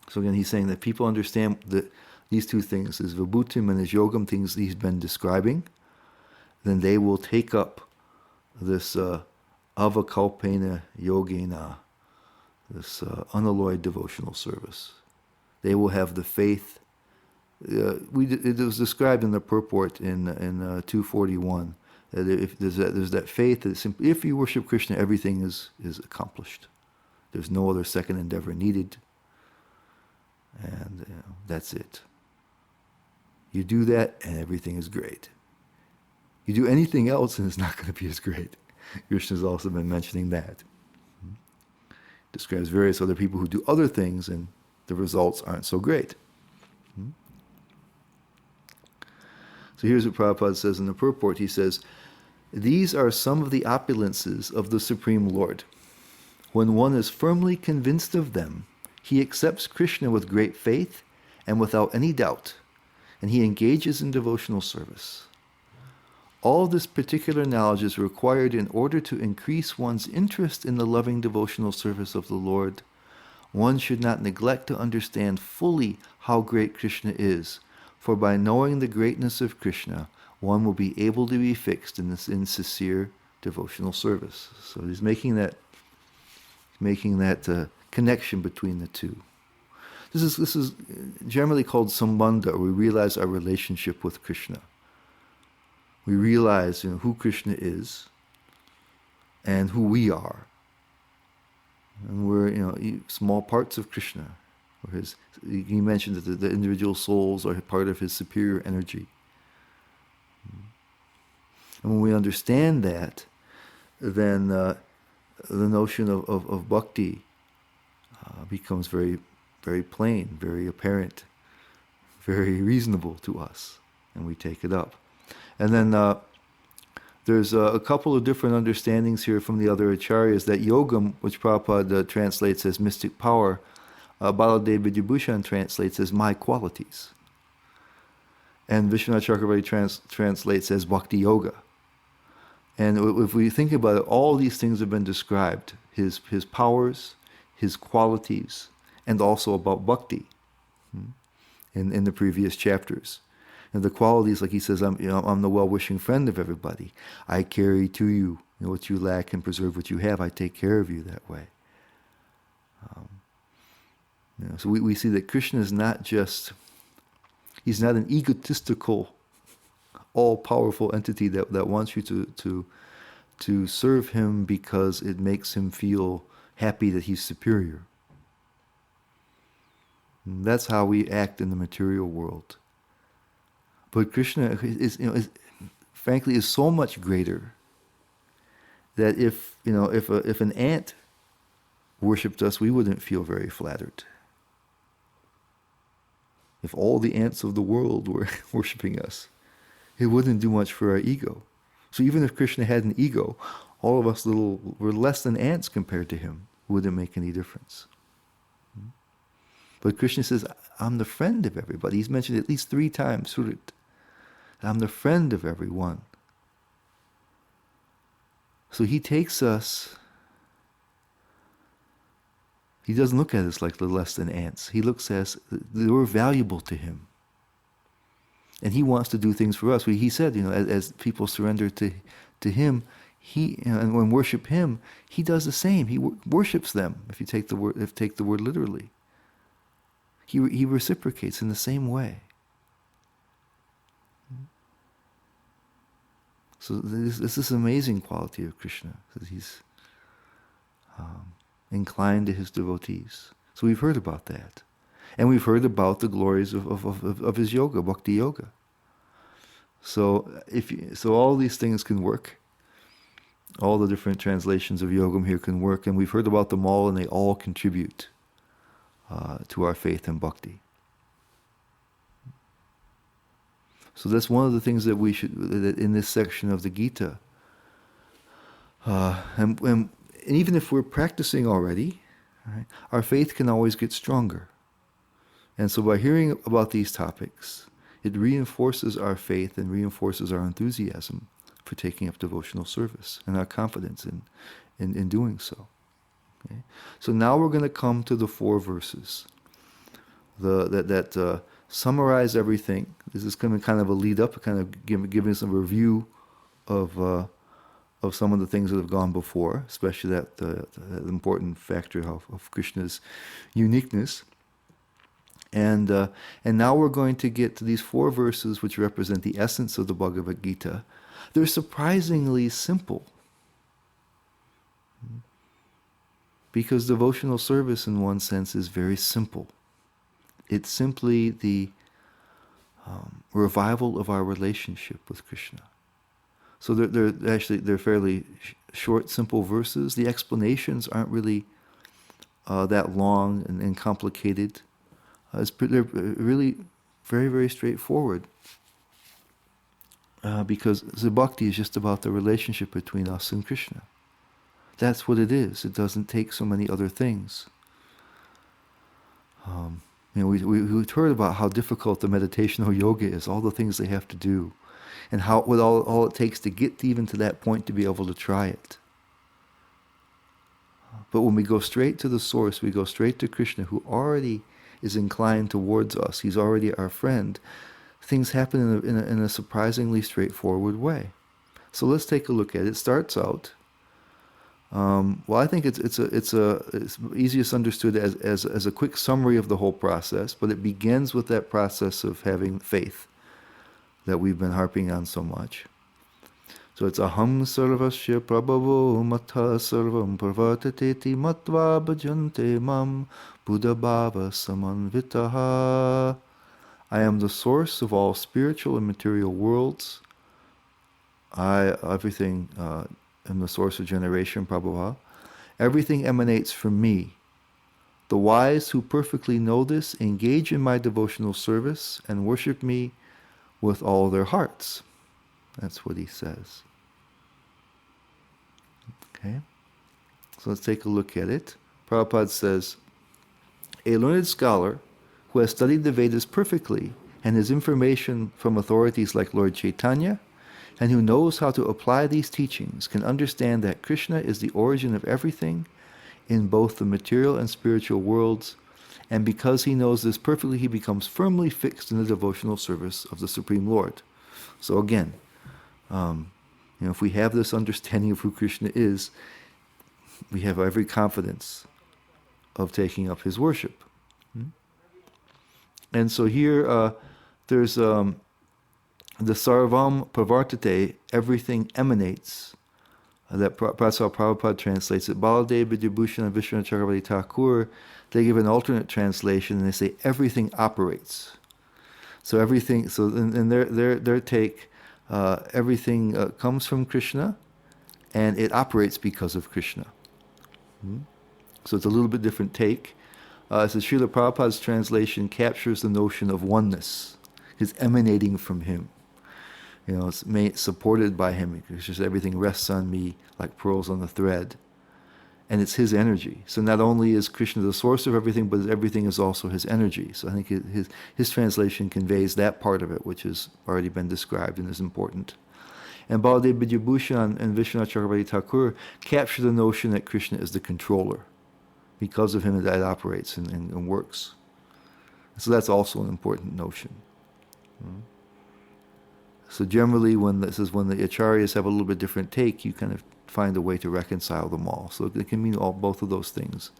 So again, he's saying that people understand that these two things, his vibhutim and his yogam, things he's been describing, then they will take up this avakalpena yogena, this unalloyed devotional service. They will have the faith. It was described in the purport in 241 that if there's that faith that simply, if you worship Krishna, everything is accomplished. There's no other second endeavor needed, and that's it. You do that, and everything is great. You do anything else, and it's not going to be as great. Krishna's also been mentioning that. Describes various other people who do other things, and the results aren't so great. So here's what Prabhupada says in the purport. He says, these are some of the opulences of the Supreme Lord. When one is firmly convinced of them, he accepts Krishna with great faith and without any doubt, and he engages in devotional service. All this particular knowledge is required in order to increase one's interest in the loving devotional service of the Lord. One should not neglect to understand fully how great Krishna is, for by knowing the greatness of Krishna, one will be able to be fixed in sincere devotional service. So he's making that connection between the two. This is generally called sambandha, or we realize our relationship with Krishna. We realize who Krishna is and who we are. And we're small parts of Krishna. He mentioned that the individual souls are part of his superior energy. And when we understand that, then the notion of bhakti becomes very, very plain, very apparent, very reasonable to us, and we take it up. And then there's a couple of different understandings here from the other acharyas that yogam, which Prabhupada translates as mystic power, Baladev Vidyabhushan translates as my qualities. And Vishwanath Chakravarti translates as bhakti yoga. And if we think about it, all these things have been described, his powers, his qualities, and also about bhakti in the previous chapters. And the qualities, like he says, I'm the well-wishing friend of everybody. I carry to you, what you lack and preserve what you have. I take care of you that way. So we see that Krishna is not just, he's not an egotistical, all-powerful entity that wants you to serve him because it makes him feel happy that he's superior. That's how we act in the material world. But Krishna frankly, is so much greater that if an ant worshipped us, we wouldn't feel very flattered. If all the ants of the world were worshipping us, it wouldn't do much for our ego. So even if Krishna had an ego, all of us were less than ants compared to him. It wouldn't make any difference. But Krishna says, I'm the friend of everybody. He's mentioned at least 3 times, Surit. I'm the friend of everyone. So he takes us, he doesn't look at us like the less than ants. He looks at us, we're valuable to him. And he wants to do things for us. He said, as people surrender to him, and when worship him, he does the same. He worships them. If you take the word literally, he reciprocates in the same way. So this is this amazing quality of Krishna, that he's inclined to his devotees. So we've heard about that. And we've heard about the glories of his yoga, bhakti yoga. So all these things can work. All the different translations of yogam here can work, and we've heard about them all, and they all contribute to our faith and bhakti. So that's one of the things that that in this section of the Gita, and even if we're practicing already, right, our faith can always get stronger. And so by hearing about these topics, it reinforces our faith and reinforces our enthusiasm for taking up devotional service and our confidence in doing so. Okay? So now we're going to come to the 4 verses that summarize everything. This is kind of a lead up, kind of giving us a review of some of the things that have gone before, especially that important factor of Krishna's uniqueness. And now we're going to get to these 4 verses which represent the essence of the Bhagavad Gita. They're surprisingly simple, because devotional service in one sense is very simple. It's simply the revival of our relationship with Krishna. So they're fairly short, simple verses. The explanations aren't really that long and complicated. They're really very, very straightforward, because the bhakti is just about the relationship between us and Krishna. That's what it is. It doesn't take so many other things. We've heard about how difficult the meditational yoga is, all the things they have to do, and what all it takes to get even to that point to be able to try it. But when we go straight to the source, we go straight to Krishna, who already is inclined towards us. He's already our friend. Things happen in a surprisingly straightforward way. So let's take a look at it. It starts out. I think it's easiest understood as a quick summary of the whole process, but it begins with that process of having faith that we've been harping on so much. So it's aham sarvasya prabhavo matha sarvam pravartateti matva bhajante mam buddhabhava samanvitaha. I am the source of all spiritual and material worlds. Everything am the source of generation, Prabhupada. Everything emanates from me. The wise who perfectly know this engage in my devotional service and worship me with all their hearts. That's what he says. Okay, so let's take a look at it. Prabhupada says, a learned scholar who has studied the Vedas perfectly and has information from authorities like Lord Chaitanya, and who knows how to apply these teachings, can understand that Krishna is the origin of everything in both the material and spiritual worlds, and because he knows this perfectly, he becomes firmly fixed in the devotional service of the Supreme Lord. So again, if we have this understanding of who Krishna is, we have every confidence of taking up his worship. And so here, there's the sarvam pravartate, everything emanates That's how Prabhupada translates it. Baladev Vidyabhushan and Vishwanath Chakravarti Thakur, they give an alternate translation and they say everything operates. So everything, so in their take, everything comes from Krishna and it operates because of Krishna. So it's a little bit different take. So Srila Prabhupada's translation captures the notion of oneness, his emanating from him. It's supported by him. It's just everything rests on me like pearls on the thread. And it's his energy. So not only is Krishna the source of everything, but everything is also his energy. So I think his translation conveys that part of it, which has already been described and is important. And Baladev Vidyabhushan and Vishwanath Chakravarti Thakur capture the notion that Krishna is the controller. Because of him, that operates and works. So that's also an important notion. So generally, when the acharyas have a little bit different take, you kind of find a way to reconcile them all. So it can mean both of those things.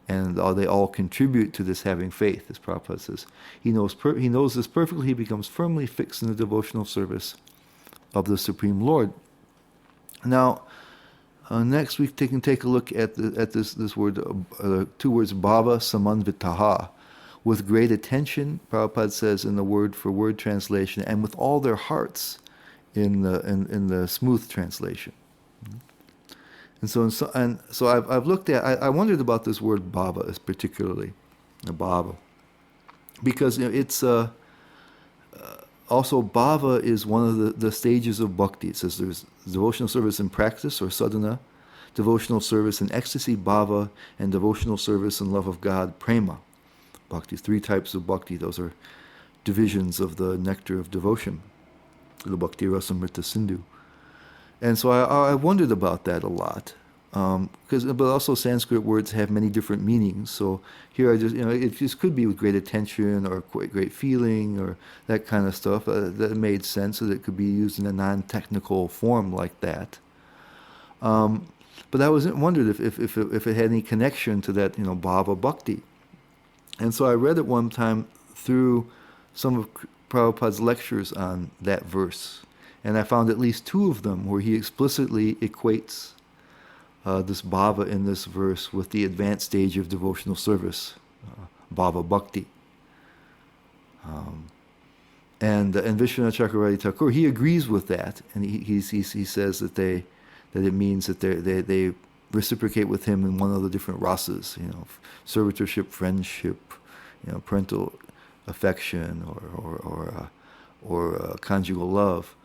And they all contribute to this having faith, as Prabhupada says. He knows this perfectly. He becomes firmly fixed in the devotional service of the Supreme Lord. Now, next we can take a look at this word, two words, bhava samanvitaha. With great attention, Prabhupada says in the word-for-word translation, and with all their hearts in the smooth translation. And so I've looked at, I wondered about this word bhava, particularly, bhava, because it's also bhava is one of the stages of bhakti. It says there's devotional service in practice or sadhana, devotional service in ecstasy, bhava, and devotional service in love of God, prema. Bhakti, 3 types of bhakti. Those are divisions of the nectar of devotion, the Bhakti Rasamrita Sindhu. And so I wondered about that a lot, but also Sanskrit words have many different meanings. So here it just could be with great attention or great feeling or that kind of stuff. That made sense that it could be used in a non-technical form like that. But I wondered if it had any connection to that, bhava bhakti. And so I read it one time through some of Prabhupada's lectures on that verse. And I found at least 2 of them where he explicitly equates this bhava in this verse with the advanced stage of devotional service, bhava bhakti. And Vishwanath Chakravarti Thakur, he agrees with that, and he says that it means that they reciprocate with him in one of the different rasas, servitorship, friendship, parental affection, or conjugal love.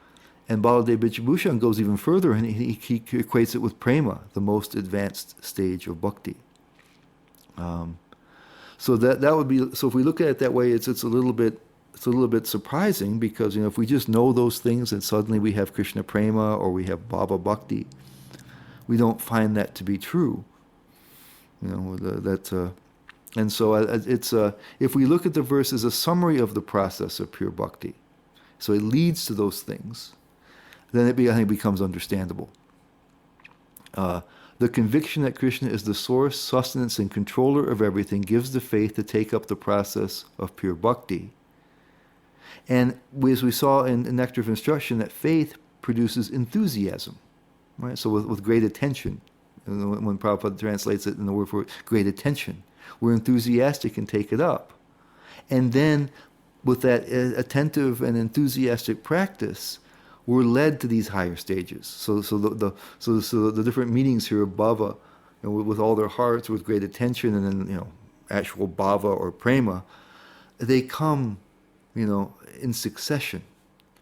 And Baladev Vidyabhushan goes even further, and he equates it with prema, the most advanced stage of bhakti. So that would be. So if we look at it that way, it's a little bit surprising, because if we just know those things and suddenly we have Krishna prema or we have bhava bhakti, we don't find that to be true. And so it's if we look at the verse as a summary of the process of pure bhakti, so it leads to those things, then I think it becomes understandable. The conviction that Krishna is the source, sustenance, and controller of everything gives the faith to take up the process of pure bhakti. And as we saw in Nectar of Instruction, that faith produces enthusiasm, right? So with great attention, when Prabhupada translates it in the word for great attention, we're enthusiastic and take it up. And then with that attentive and enthusiastic practice, we're led to these higher stages. So the different meanings here of bhava, with all their hearts, with great attention, and then actual bhava or prema, they come, in succession.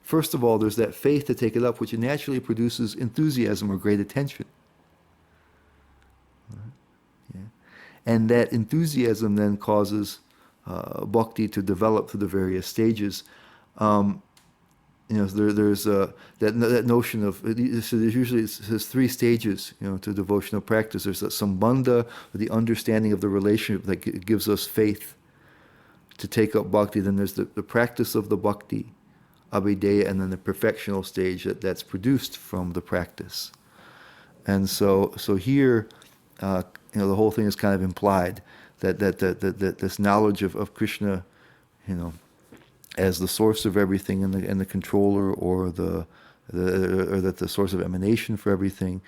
First of all, there's that faith to take it up, which naturally produces enthusiasm or great attention. Yeah. And that enthusiasm then causes bhakti to develop through the various stages. There's that notion of, so there's usually there's 3 stages, to devotional practice. There's that sambandha, the understanding of the relationship that gives us faith to take up bhakti. Then there's the practice of the bhakti, abhideya, and then the perfectional stage that's produced from the practice. And so here, the whole thing is kind of implied that this knowledge of Krishna, as the source of everything and the controller or the or that the source of emanation for everything,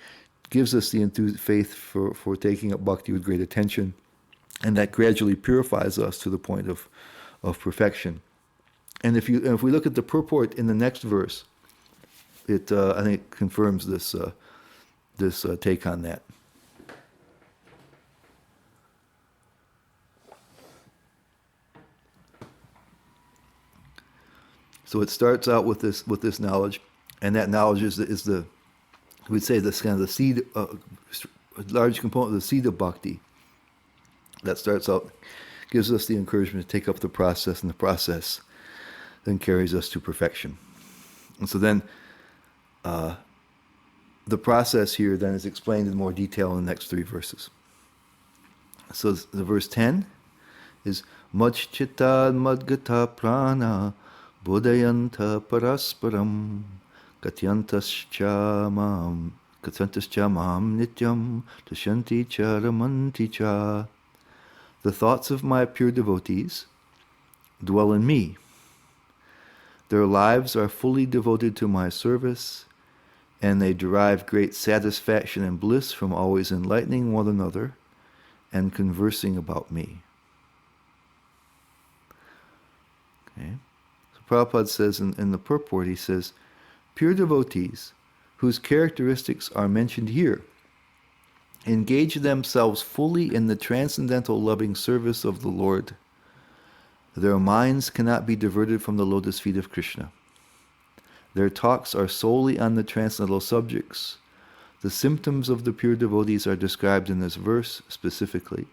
gives us the faith for taking up bhakti with great attention, and that gradually purifies us to the point of perfection. And if we look at the purport in the next verse, it I think confirms this take on that. So it starts out with this knowledge, and that knowledge is the we'd say this kind of the seed, large component of the seed of bhakti. That starts out, gives us the encouragement to take up the process, and the process then carries us to perfection. And so then the process here then is explained in more detail in the next 3 verses. So the verse 10 is Madchitta madgata prana bodhayanta parasparam katyantascha mam nityam tushanti cha ramanti cha. The thoughts of my pure devotees dwell in me. Their lives are fully devoted to my service, and they derive great satisfaction and bliss from always enlightening one another and conversing about me. Okay. So Prabhupada says in the purport, he says, pure devotees, whose characteristics are mentioned here, engage themselves fully in the transcendental loving service of the Lord. Their minds cannot be diverted from the lotus feet of Krishna. Their talks are solely on the transcendental subjects. The symptoms of the pure devotees are described in this verse specifically.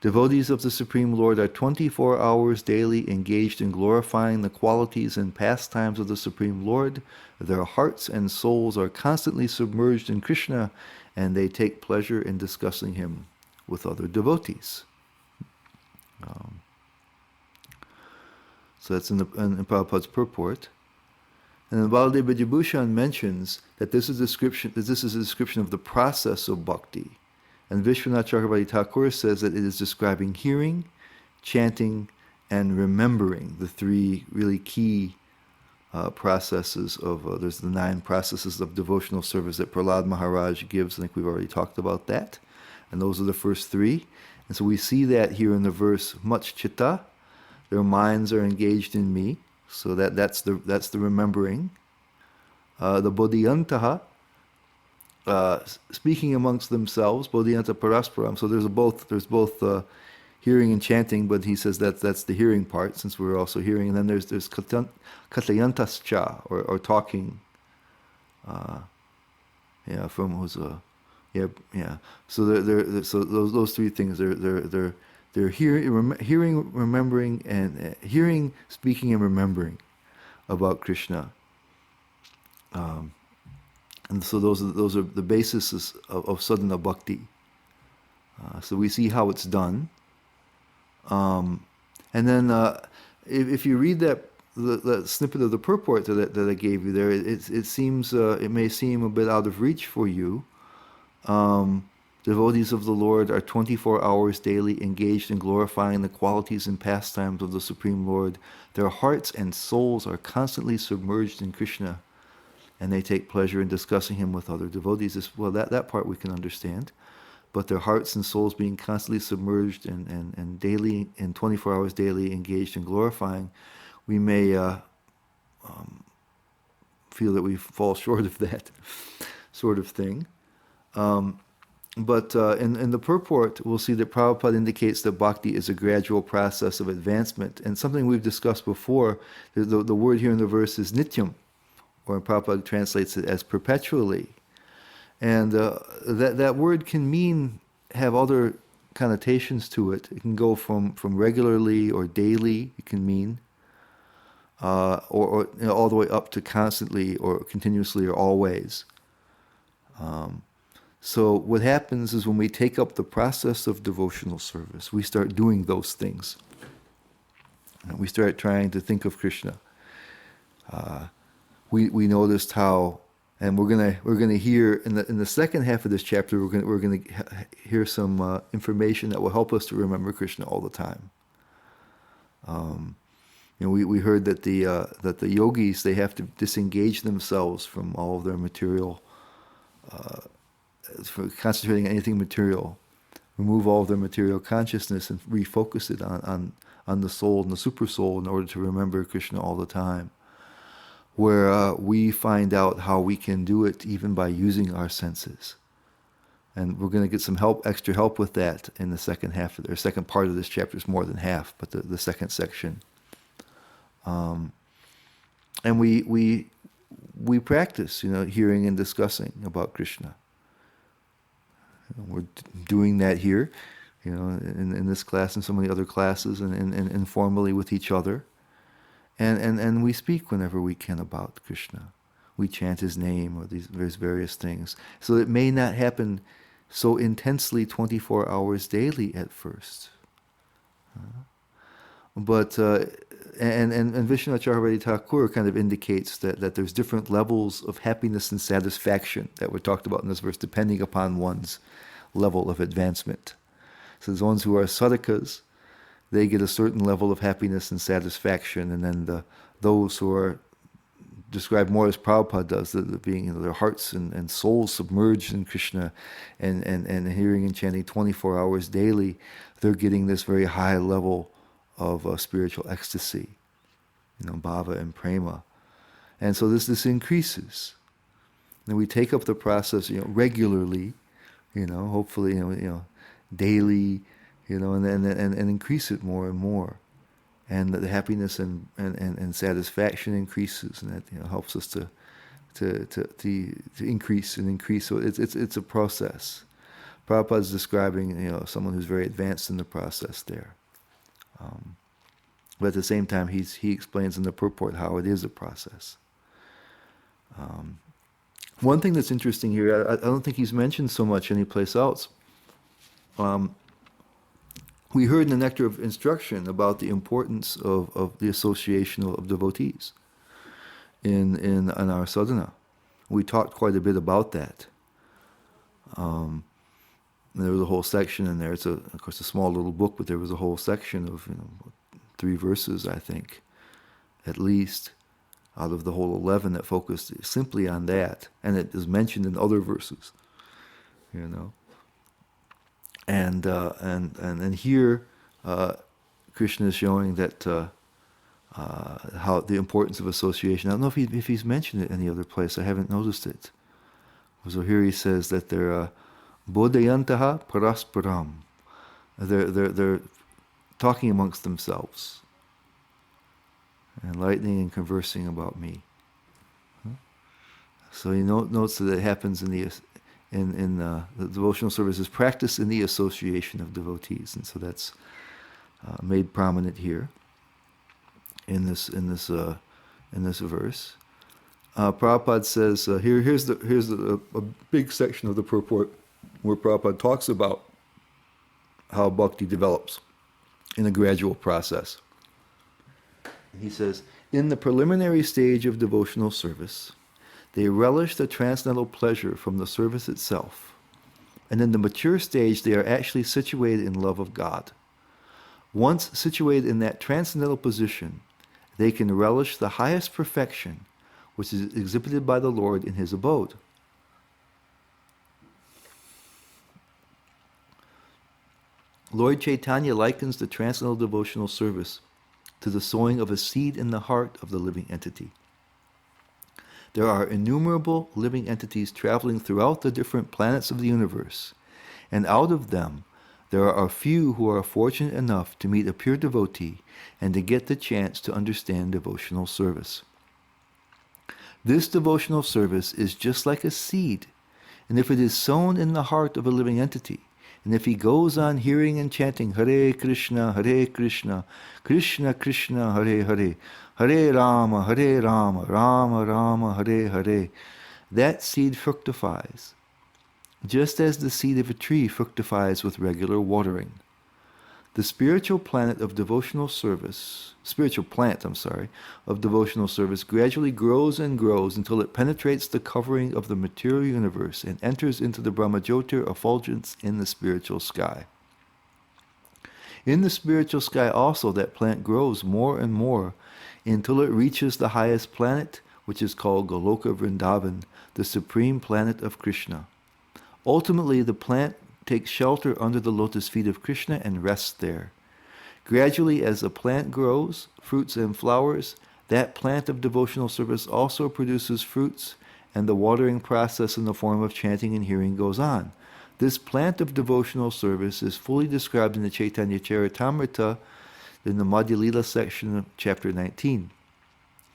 Devotees of the Supreme Lord are 24 hours daily engaged in glorifying the qualities and pastimes of the Supreme Lord. Their hearts and souls are constantly submerged in Krishna, and they take pleasure in discussing him with other devotees. So that's in Prabhupada's purport. And then Baladev Vidyabhushan mentions that this is a description of the process of bhakti. And Vishwanath Chakravarti Thakur says that it is describing hearing, chanting, and remembering, the 3 really key processes of, there's the 9 processes of devotional service that Prahlad Maharaj gives. I think we've already talked about that. And those are the first 3. And so we see that here in the verse, much chitta, their minds are engaged in me. So that's the remembering. The bodhiyantaha, speaking amongst themselves, bodhiyanta parasparam. So there's both hearing and chanting, but he says that's the hearing part, since we're also hearing. And then there's kathayantascha, or talking. From who's So so those 3 things. They're hearing, remembering, and hearing, speaking, and remembering about Krishna. And so those are the basis of sadhana bhakti. So we see how it's done. And then if you read that snippet of the purport that I gave you there, it seems it may seem a bit out of reach for you. Devotees of the Lord are 24 hours daily engaged in glorifying the qualities and pastimes of the Supreme Lord. Their hearts and souls are constantly submerged in Krishna, and they take pleasure in discussing him with other devotees. Well, that part we can understand. But their hearts and souls being constantly submerged and daily, in 24 hours daily engaged in glorifying, we may feel that we fall short of that sort of thing. But in the purport, we'll see that Prabhupada indicates that bhakti is a gradual process of advancement. And something we've discussed before, the word here in the verse is nityam, or Prabhupada translates it as perpetually. And that word can have other connotations to it. It can go from regularly or daily, it can mean, or all the way up to constantly or continuously or always. So what happens is when we take up the process of devotional service, we start doing those things. And we start trying to think of Krishna. We noticed how, and we're gonna hear in the second half of this chapter, we're gonna hear some information that will help us to remember Krishna all the time. we heard that the yogis, they have to disengage themselves from all of their material, for concentrating on anything material, remove all of their material consciousness and refocus it on the soul and the super soul in order to remember Krishna all the time. Where we find out how we can do it even by using our senses. And we're going to get some extra help with that in the second half of second part of this chapter. Is more than half, but the second section. And we practice, hearing and discussing about Krishna. We're doing that here, in this class and so many other classes, and informally with each other. And we speak whenever we can about Krishna. We chant his name or there's various things. So it may not happen so intensely 24 hours daily at first. But Vishnacharya Thakur kind of indicates that there's different levels of happiness and satisfaction that were talked about in this verse, depending upon one's level of advancement. So there's ones who are sadhakas, they get a certain level of happiness and satisfaction, and then those who are described more as Prabhupada does, being their hearts and souls submerged in Krishna, and hearing and chanting 24 hours daily, they're getting this very high level of spiritual ecstasy, bhava and prema, and so this increases. And we take up the process, regularly, hopefully, daily. And increase it more and more, and the happiness and satisfaction increases, and that helps us to increase and increase. So it's a process. Prabhupada is describing someone who's very advanced in the process there, but at the same time he explains in the purport how it is a process. One thing that's interesting here, I don't think he's mentioned so much anyplace else. We heard in the Nectar of Instruction about the importance of the association of devotees in our sadhana. We talked quite a bit about that. There was a whole section in there. It's of course a small little book, but there was a whole section of 3 verses, I think, at least, out of the whole 11 that focused simply on that, and it is mentioned in other verses, And here, Krishna is showing that how the importance of association. I don't know if he's mentioned it any other place. I haven't noticed it. So here he says that they're bodhayantaha parasparam. They're talking amongst themselves, enlightening and conversing about me. So he notes that it happens in the devotional service is practiced in the association of devotees, and so that's made prominent here in this verse. Prabhupada says here's a big section of the purport where Prabhupada talks about how bhakti develops in a gradual process. He says, in the preliminary stage of devotional service, they relish the transcendental pleasure from the service itself. And in the mature stage, they are actually situated in love of God. Once situated in that transcendental position, they can relish the highest perfection, which is exhibited by the Lord in his abode. Lord Chaitanya likens the transcendental devotional service to the sowing of a seed in the heart of the living entity. There are innumerable living entities traveling throughout the different planets of the universe, and out of them, there are a few who are fortunate enough to meet a pure devotee and to get the chance to understand devotional service. This devotional service is just like a seed, and if it is sown in the heart of a living entity, and if he goes on hearing and chanting Hare Krishna, Krishna Krishna, Hare Hare, Hare Rama, Rama Rama, Hare Hare, that seed fructifies, just as the seed of a tree fructifies with regular watering. The spiritual plant of devotional service gradually grows and grows until it penetrates the covering of the material universe and enters into the Brahmajyotir effulgence in the spiritual sky. In the spiritual sky also that plant grows more and more until it reaches the highest planet, which is called Goloka Vrindavan, the supreme planet of Krishna. Ultimately, the plant takes shelter under the lotus feet of Krishna and rests there. Gradually, as the plant grows, fruits and flowers, that plant of devotional service also produces fruits, and the watering process in the form of chanting and hearing goes on. This plant of devotional service is fully described in the Chaitanya Charitamrita in the Madhya Lila section of chapter 19.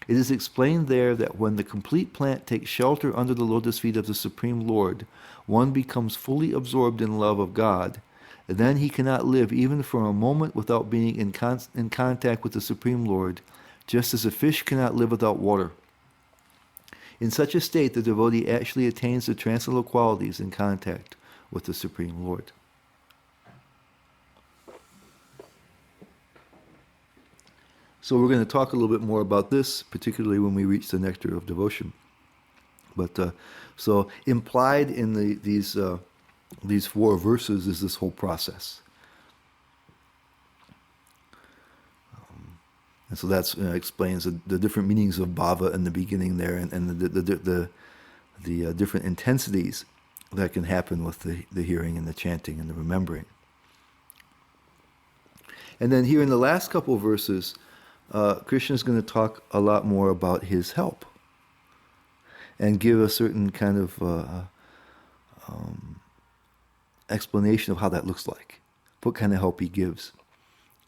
It is explained there that when the complete plant takes shelter under the lotus feet of the Supreme Lord, one becomes fully absorbed in love of God, and then he cannot live even for a moment without being in contact with the Supreme Lord, just as a fish cannot live without water. In such a state, the devotee actually attains the transcendental qualities in contact with the Supreme Lord. So we're going to talk a little bit more about this, particularly when we reach the nectar of devotion. But so implied in these 4 verses is this whole process. And so that explains the different meanings of bhava in the beginning there, and the different intensities that can happen with the hearing and the chanting and the remembering. And then here in the last couple of verses, Krishna is going to talk a lot more about his help and give a certain kind of explanation of how that looks like, what kind of help he gives.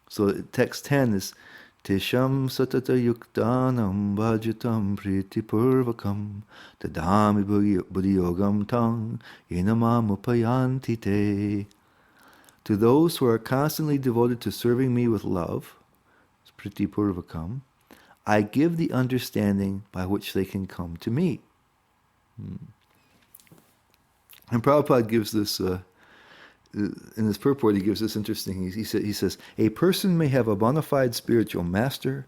So text 10 is Tesham satata yuktanam bhajatam priti purvakam tadami buddhiyogam tang yenamam upayanti te. To those who are constantly devoted to serving me with love, priti purvakam, I give the understanding by which they can come to me. And Prabhupada gives this, in his purport, he gives this interesting, he says, a person may have a bona fide spiritual master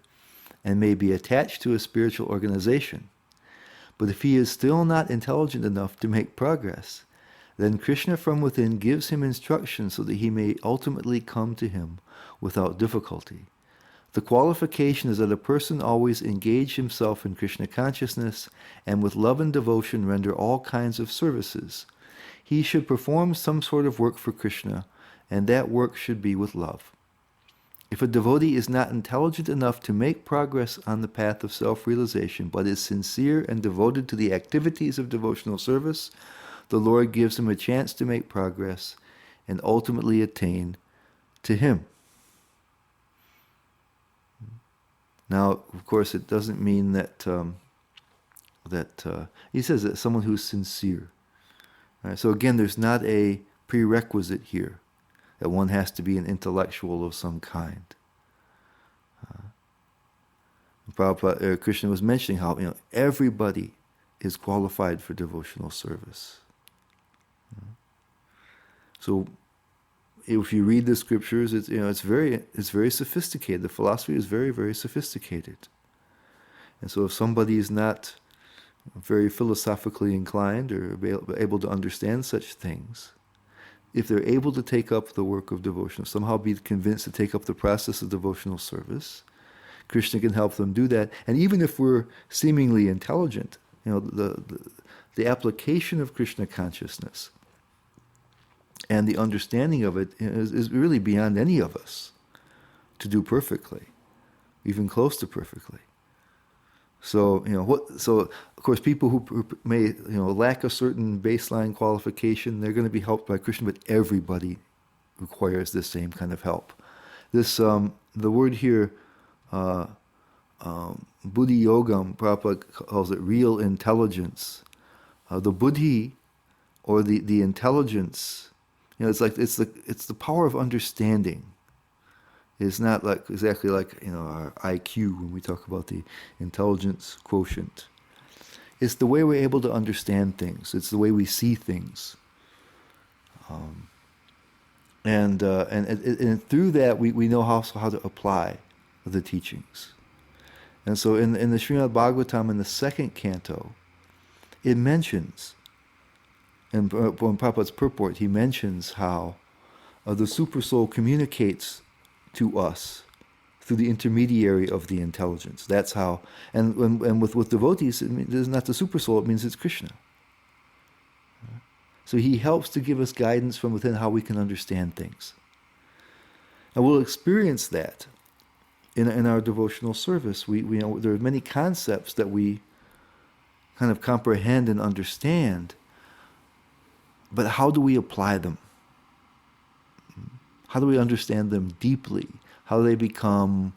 and may be attached to a spiritual organization, but if he is still not intelligent enough to make progress, then Krishna from within gives him instruction so that he may ultimately come to him without difficulty. The qualification is that a person always engage himself in Krishna consciousness and with love and devotion render all kinds of services. He should perform some sort of work for Krishna, and that work should be with love. If a devotee is not intelligent enough to make progress on the path of self-realization, but is sincere and devoted to the activities of devotional service, the Lord gives him a chance to make progress and ultimately attain to him. Now, of course, it doesn't mean that he says that someone who's sincere. Right? So again, there's not a prerequisite here that one has to be an intellectual of some kind. Prabhupada, Krishna was mentioning how everybody is qualified for devotional service. So if you read the scriptures, it's very sophisticated. The philosophy is very, very sophisticated. And so if somebody is not very philosophically inclined or able to understand such things, if they're able to take up the work of devotion, somehow be convinced to take up the process of devotional service, Krishna can help them do that. And even if we're seemingly intelligent, the application of Krishna consciousness and the understanding of it is really beyond any of us to do perfectly, even close to perfectly. So, so of course people who may, lack a certain baseline qualification, they're going to be helped by Krishna, but everybody requires the same kind of help. This, the word here, buddhi yogam, Prabhupada calls it real intelligence. The buddhi, or the intelligence, it's the power of understanding. It's not exactly like our IQ when we talk about the intelligence quotient. It's the way we're able to understand things. It's the way we see things, and through that we know how to apply the teachings. And so in the Srimad Bhagavatam in the 2nd canto, it mentions, in Prabhupada's purport, he mentions how the Super Soul communicates to us through the intermediary of the intelligence. That's how, and with devotees, it is not the super soul, it means it's Krishna. So he helps to give us guidance from within how we can understand things. And we'll experience that in our devotional service. We know there are many concepts that we kind of comprehend and understand, but how do we apply them? How do we understand them deeply? How do they become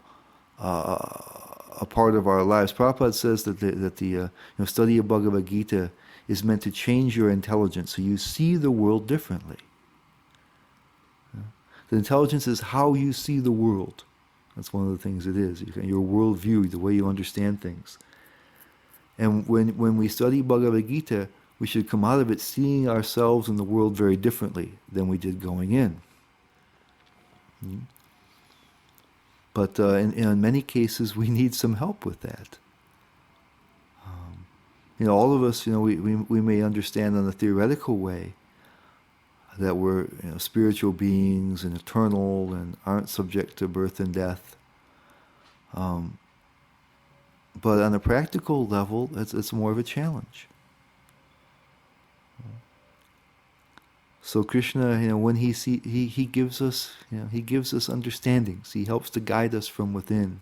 a part of our lives? Prabhupada says that the study of Bhagavad Gita is meant to change your intelligence so you see the world differently. The intelligence is how you see the world. That's one of the things it is. Your worldview, the way you understand things. And when we study Bhagavad Gita, we should come out of it seeing ourselves and the world very differently than we did going in. But in many cases, we need some help with that. All of us, we may understand in a theoretical way that we're spiritual beings and eternal and aren't subject to birth and death. But on a practical level, it's more of a challenge. So Krishna, when he gives us, he gives us understandings. He helps to guide us from within,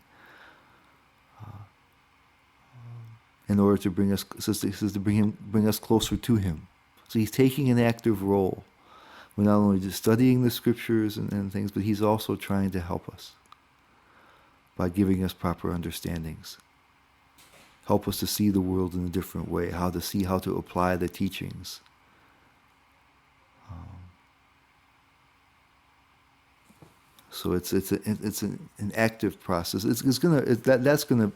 in order to bring us, to bring us closer to him. So he's taking an active role. We're not only just studying the scriptures and things, but he's also trying to help us by giving us proper understandings. Help us to see the world in a different way, how to apply the teachings. So it's an active process. That's gonna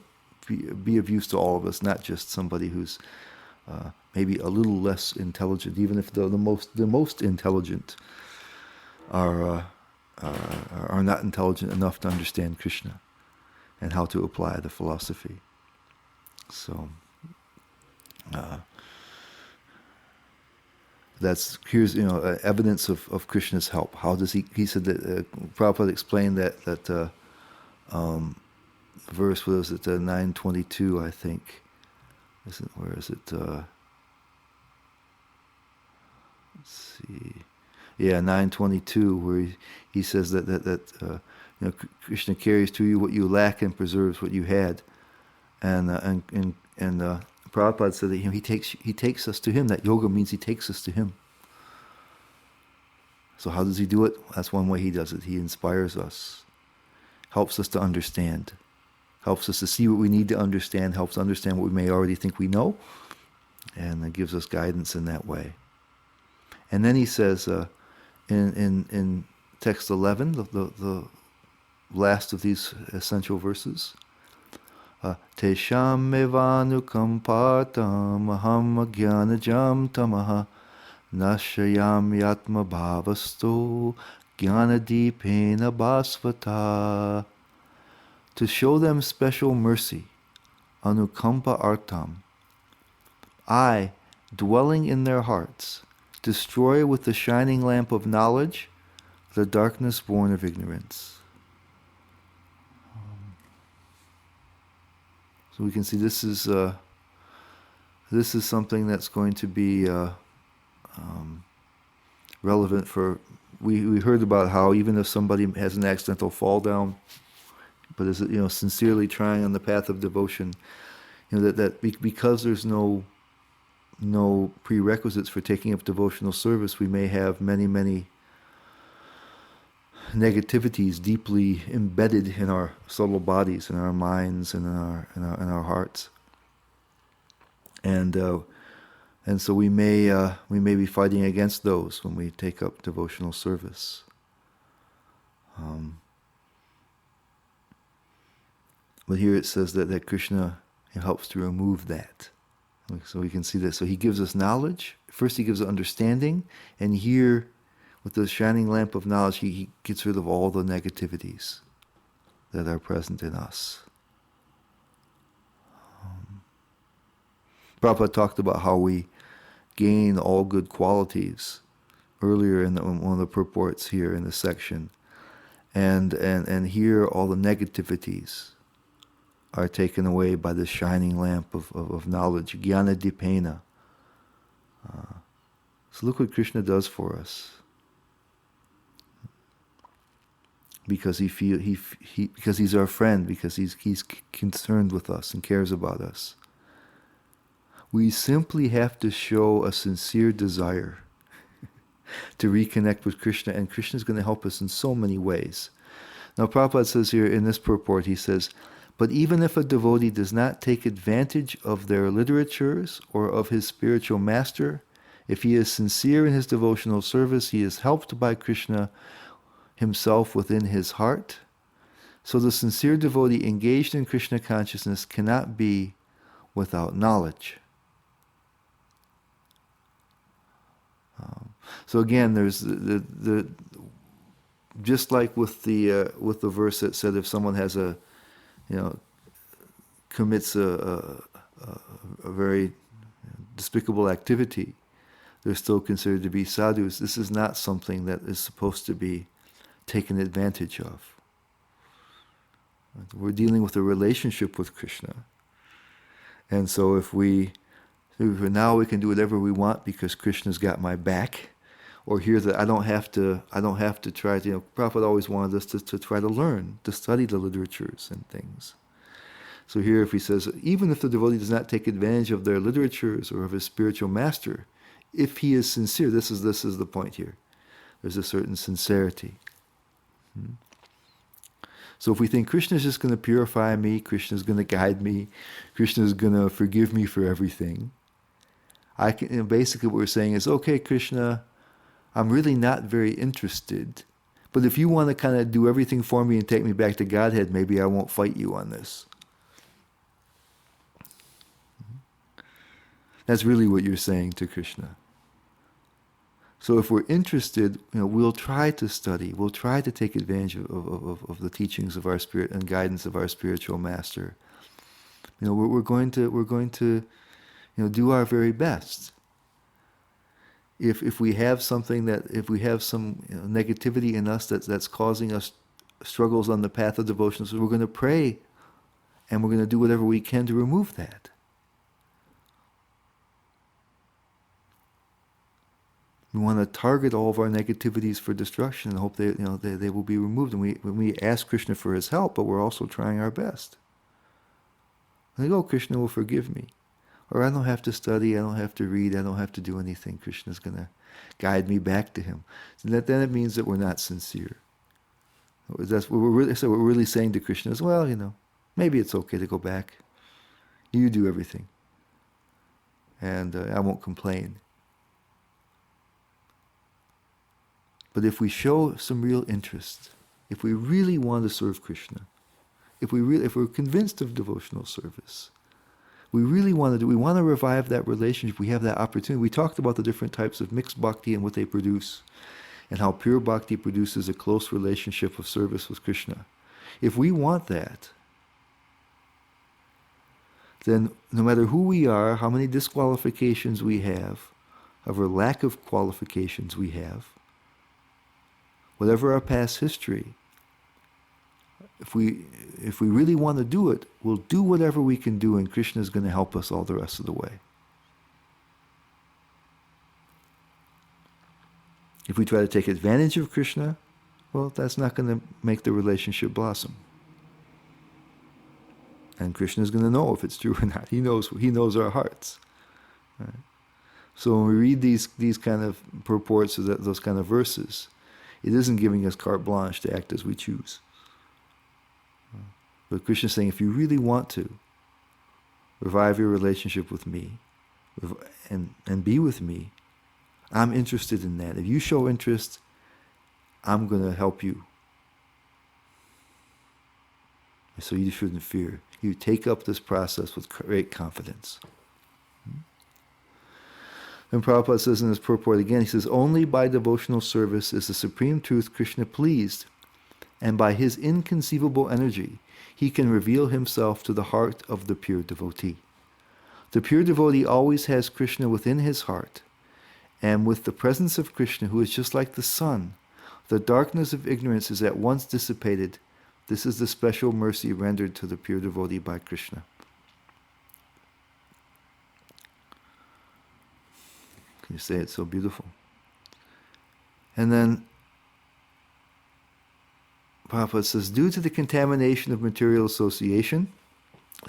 be of use to all of us, not just somebody who's maybe a little less intelligent. Even if the most intelligent are not intelligent enough to understand Krishna and how to apply the philosophy. So here's evidence of Krishna's help. How does he said that Prabhupada explained that verse, what is it, 922, I think. Where is it? Let's see. Yeah, 922, where he says that Krishna carries to you what you lack and preserves what you had, and Prabhupada said that he takes us to him. That yoga means he takes us to him. So how does he do it? That's one way he does it. He inspires us, helps us to understand, helps us to see what we need to understand, helps understand what we may already think we know, and gives us guidance in that way. And then he says in text 11, the last of these essential verses, Tesham mevanukampatam aham agyanajam tamaha nashayam yatma bhavasto jnanadipena bhasvata. To show them special mercy, anukampa artam, I, dwelling in their hearts, destroy with the shining lamp of knowledge the darkness born of ignorance. So we can see this is something that's going to be relevant for. We heard about how even if somebody has an accidental fall down, but is sincerely trying on the path of devotion, that because there's no prerequisites for taking up devotional service, we may have many negativities deeply embedded in our subtle bodies, in our minds, and in our hearts, and so we may be fighting against those when we take up devotional service. But here it says that Krishna helps to remove that. So we can see that. So he gives us knowledge. First he gives us understanding, and here, with the shining lamp of knowledge, he gets rid of all the negativities that are present in us. Prabhupada talked about how we gain all good qualities earlier in one of the purports here in this section. And here all the negativities are taken away by the shining lamp of knowledge, jnana dipena. So look what Krishna does for us. Because because he's our friend, because he's concerned with us and cares about us. We simply have to show a sincere desire to reconnect with Krishna, and Krishna is going to help us in so many ways. Now Prabhupada says here in this purport, he says, but even if a devotee does not take advantage of their literatures or of his spiritual master, if he is sincere in his devotional service, he is helped by Krishna himself within his heart. So the sincere devotee engaged in Krishna consciousness cannot be without knowledge. So again, there's the just like with the verse that said if someone has commits a very despicable activity, they're still considered to be sadhus. This is not something that is supposed to be taken advantage of. We're dealing with a relationship with Krishna. And so if now we can do whatever we want because Krishna's got my back, or here that I don't have to try to, Prabhupada always wanted us to try to learn, to study the literatures and things. So here if he says, even if the devotee does not take advantage of their literatures or of his spiritual master, if he is sincere, this is the point here. There's a certain sincerity. So if we think Krishna is just going to purify me, Krishna is going to guide me, Krishna is going to forgive me for everything, basically what we're saying is, okay, Krishna, I'm really not very interested, but if you want to kind of do everything for me and take me back to Godhead, maybe I won't fight you on this. That's really what you're saying to Krishna. So if we're interested, we'll try to study, we'll try to take advantage of the teachings of our spirit and guidance of our spiritual master. We're going to do our very best. If we have something if we have some negativity in us that's causing us struggles on the path of devotion, so we're going to pray and we're going to do whatever we can to remove that. We want to target all of our negativities for destruction and hope they will be removed. And we ask Krishna for his help, but we're also trying our best. Krishna will forgive me. Or I don't have to study, I don't have to read, I don't have to do anything. Krishna's going to guide me back to him. So then it means that we're not sincere. That's what we're really saying to Krishna is, maybe it's okay to go back. You do everything. And I won't complain. But if we show some real interest, if we really want to serve Krishna, if we're convinced of devotional service, we want to revive that relationship. We have that opportunity. We talked about the different types of mixed bhakti and what they produce, and how pure bhakti produces a close relationship of service with Krishna. If we want that, then no matter who we are, how many disqualifications we have, however lack of qualifications we have, whatever our past history, if we really want to do it, we'll do whatever we can do, and Krishna is going to help us all the rest of the way. If we try to take advantage of Krishna, well, that's not going to make the relationship blossom. And Krishna is going to know if it's true or not. He knows our hearts. Right? So when we read these kind of purports, those kind of verses, it isn't giving us carte blanche to act as we choose. But Krishna is saying, if you really want to revive your relationship with me and be with me, I'm interested in that. If you show interest, I'm going to help you. So you shouldn't fear. You take up this process with great confidence. And Prabhupada says in his purport again, he says, only by devotional service is the supreme truth Krishna pleased, and by his inconceivable energy, he can reveal himself to the heart of the pure devotee. The pure devotee always has Krishna within his heart, and with the presence of Krishna, who is just like the sun, The darkness of ignorance is at once dissipated. This is the special mercy rendered to the pure devotee by Krishna. Can you say it's so beautiful? And then Prabhupada says, due to the contamination of material association,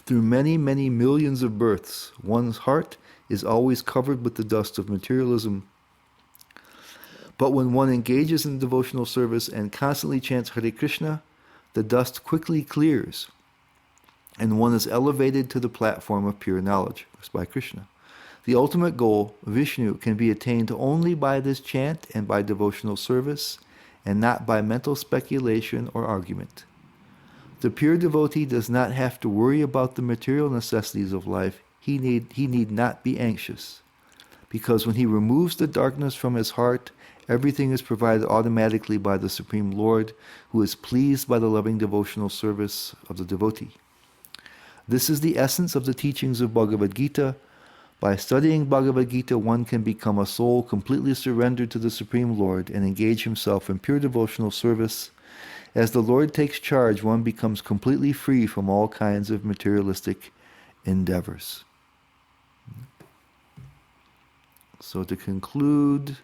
through many, many millions of births, one's heart is always covered with the dust of materialism. But when one engages in devotional service and constantly chants Hare Krishna, the dust quickly clears, and one is elevated to the platform of pure knowledge by Krishna. The ultimate goal, Vishnu, can be attained only by this chant and by devotional service, and not by mental speculation or argument. The pure devotee does not have to worry about the material necessities of life. He need not be anxious, because when he removes the darkness from his heart, everything is provided automatically by the Supreme Lord, who is pleased by the loving devotional service of the devotee. This is the essence of the teachings of Bhagavad Gita. By studying Bhagavad Gita, one can become a soul completely surrendered to the Supreme Lord and engage himself in pure devotional service. As the Lord takes charge, one becomes completely free from all kinds of materialistic endeavors. So to conclude,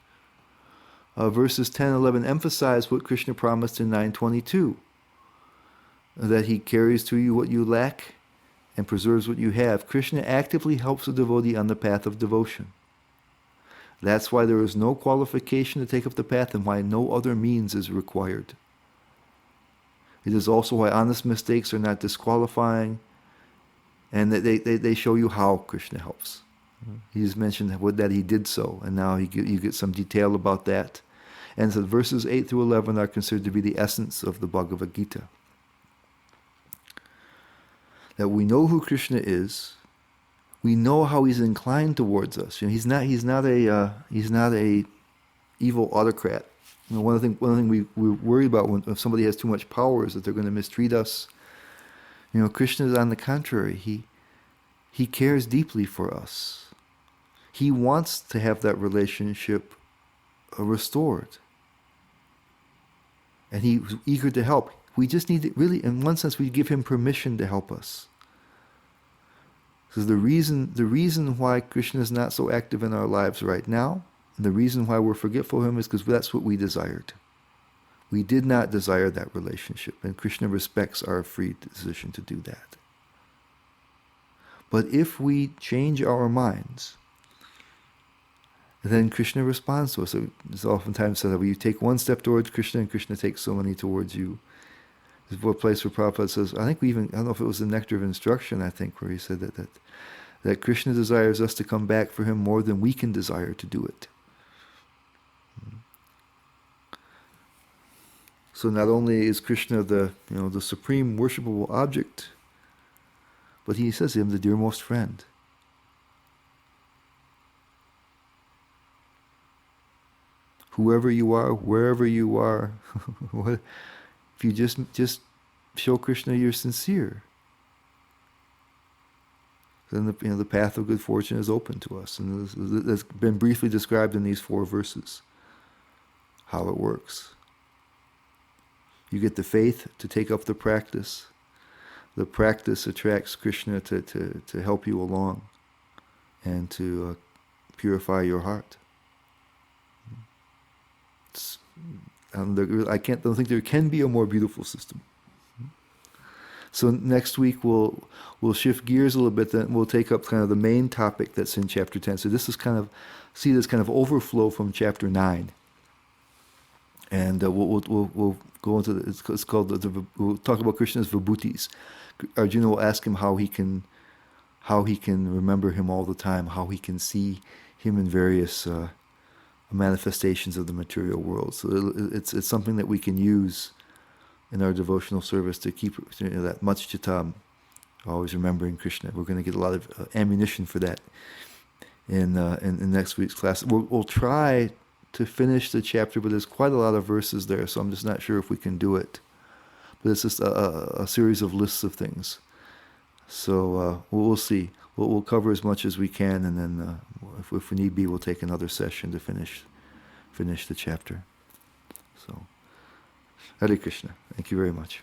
verses 10 and 11 emphasize what Krishna promised in 922, that he carries to you what you lack and preserves what you have. Krishna actively helps the devotee on the path of devotion. That's why there is no qualification to take up the path and why no other means is required. It is also why honest mistakes are not disqualifying, and that they show you how Krishna helps. He's mentioned that he did so, and now you get some detail about that. And so verses 8 through 11 are considered to be the essence of the Bhagavad Gita. That we know who Krishna is, we know how he's inclined towards us. He's not a evil autocrat. One of the things we worry about if somebody has too much power is that they're going to mistreat us. Krishna is on the contrary. He cares deeply for us. He wants to have that relationship restored. And he's eager to help. We just need to really, in one sense, we give him permission to help us. Because the reason why Krishna is not so active in our lives right now, and the reason why we're forgetful of him is because that's what we desired. We did not desire that relationship, and Krishna respects our free decision to do that. But if we change our minds, then Krishna responds to us. It's oftentimes said that when you take one step towards Krishna, and Krishna takes so many towards you. There's a place where Prabhupada says, I don't know if it was the Nectar of Instruction, where he said that Krishna desires us to come back for him more than we can desire to do it. So not only is Krishna the supreme worshipable object, but he says him the dearmost friend. Whoever you are, wherever you are, if you just show Krishna you're sincere, then the path of good fortune is open to us, and that's been briefly described in these 4 verses. How it works. You get the faith to take up the practice. The practice attracts Krishna to help you along and to purify your heart. I don't think there can be a more beautiful system. So next week we'll shift gears a little bit. Then we'll take up kind of the main topic that's in chapter 10. So this is this kind of overflow from chapter 9, and we'll go into it's called we'll talk about Krishna's vibhutis. Arjuna will ask him how he can remember him all the time, how he can see him in various manifestations of the material world. So it's something that we can use in our devotional service to keep that much chitam, always remembering Krishna. We're going to get a lot of ammunition for that in next week's class. We'll try to finish the chapter, but there's quite a lot of verses there, so I'm just not sure if we can do it. But it's just a series of lists of things. So we'll see. We'll cover as much as we can, and then if we need be, we'll take another session to finish the chapter. So Hare Krishna. Thank you very much.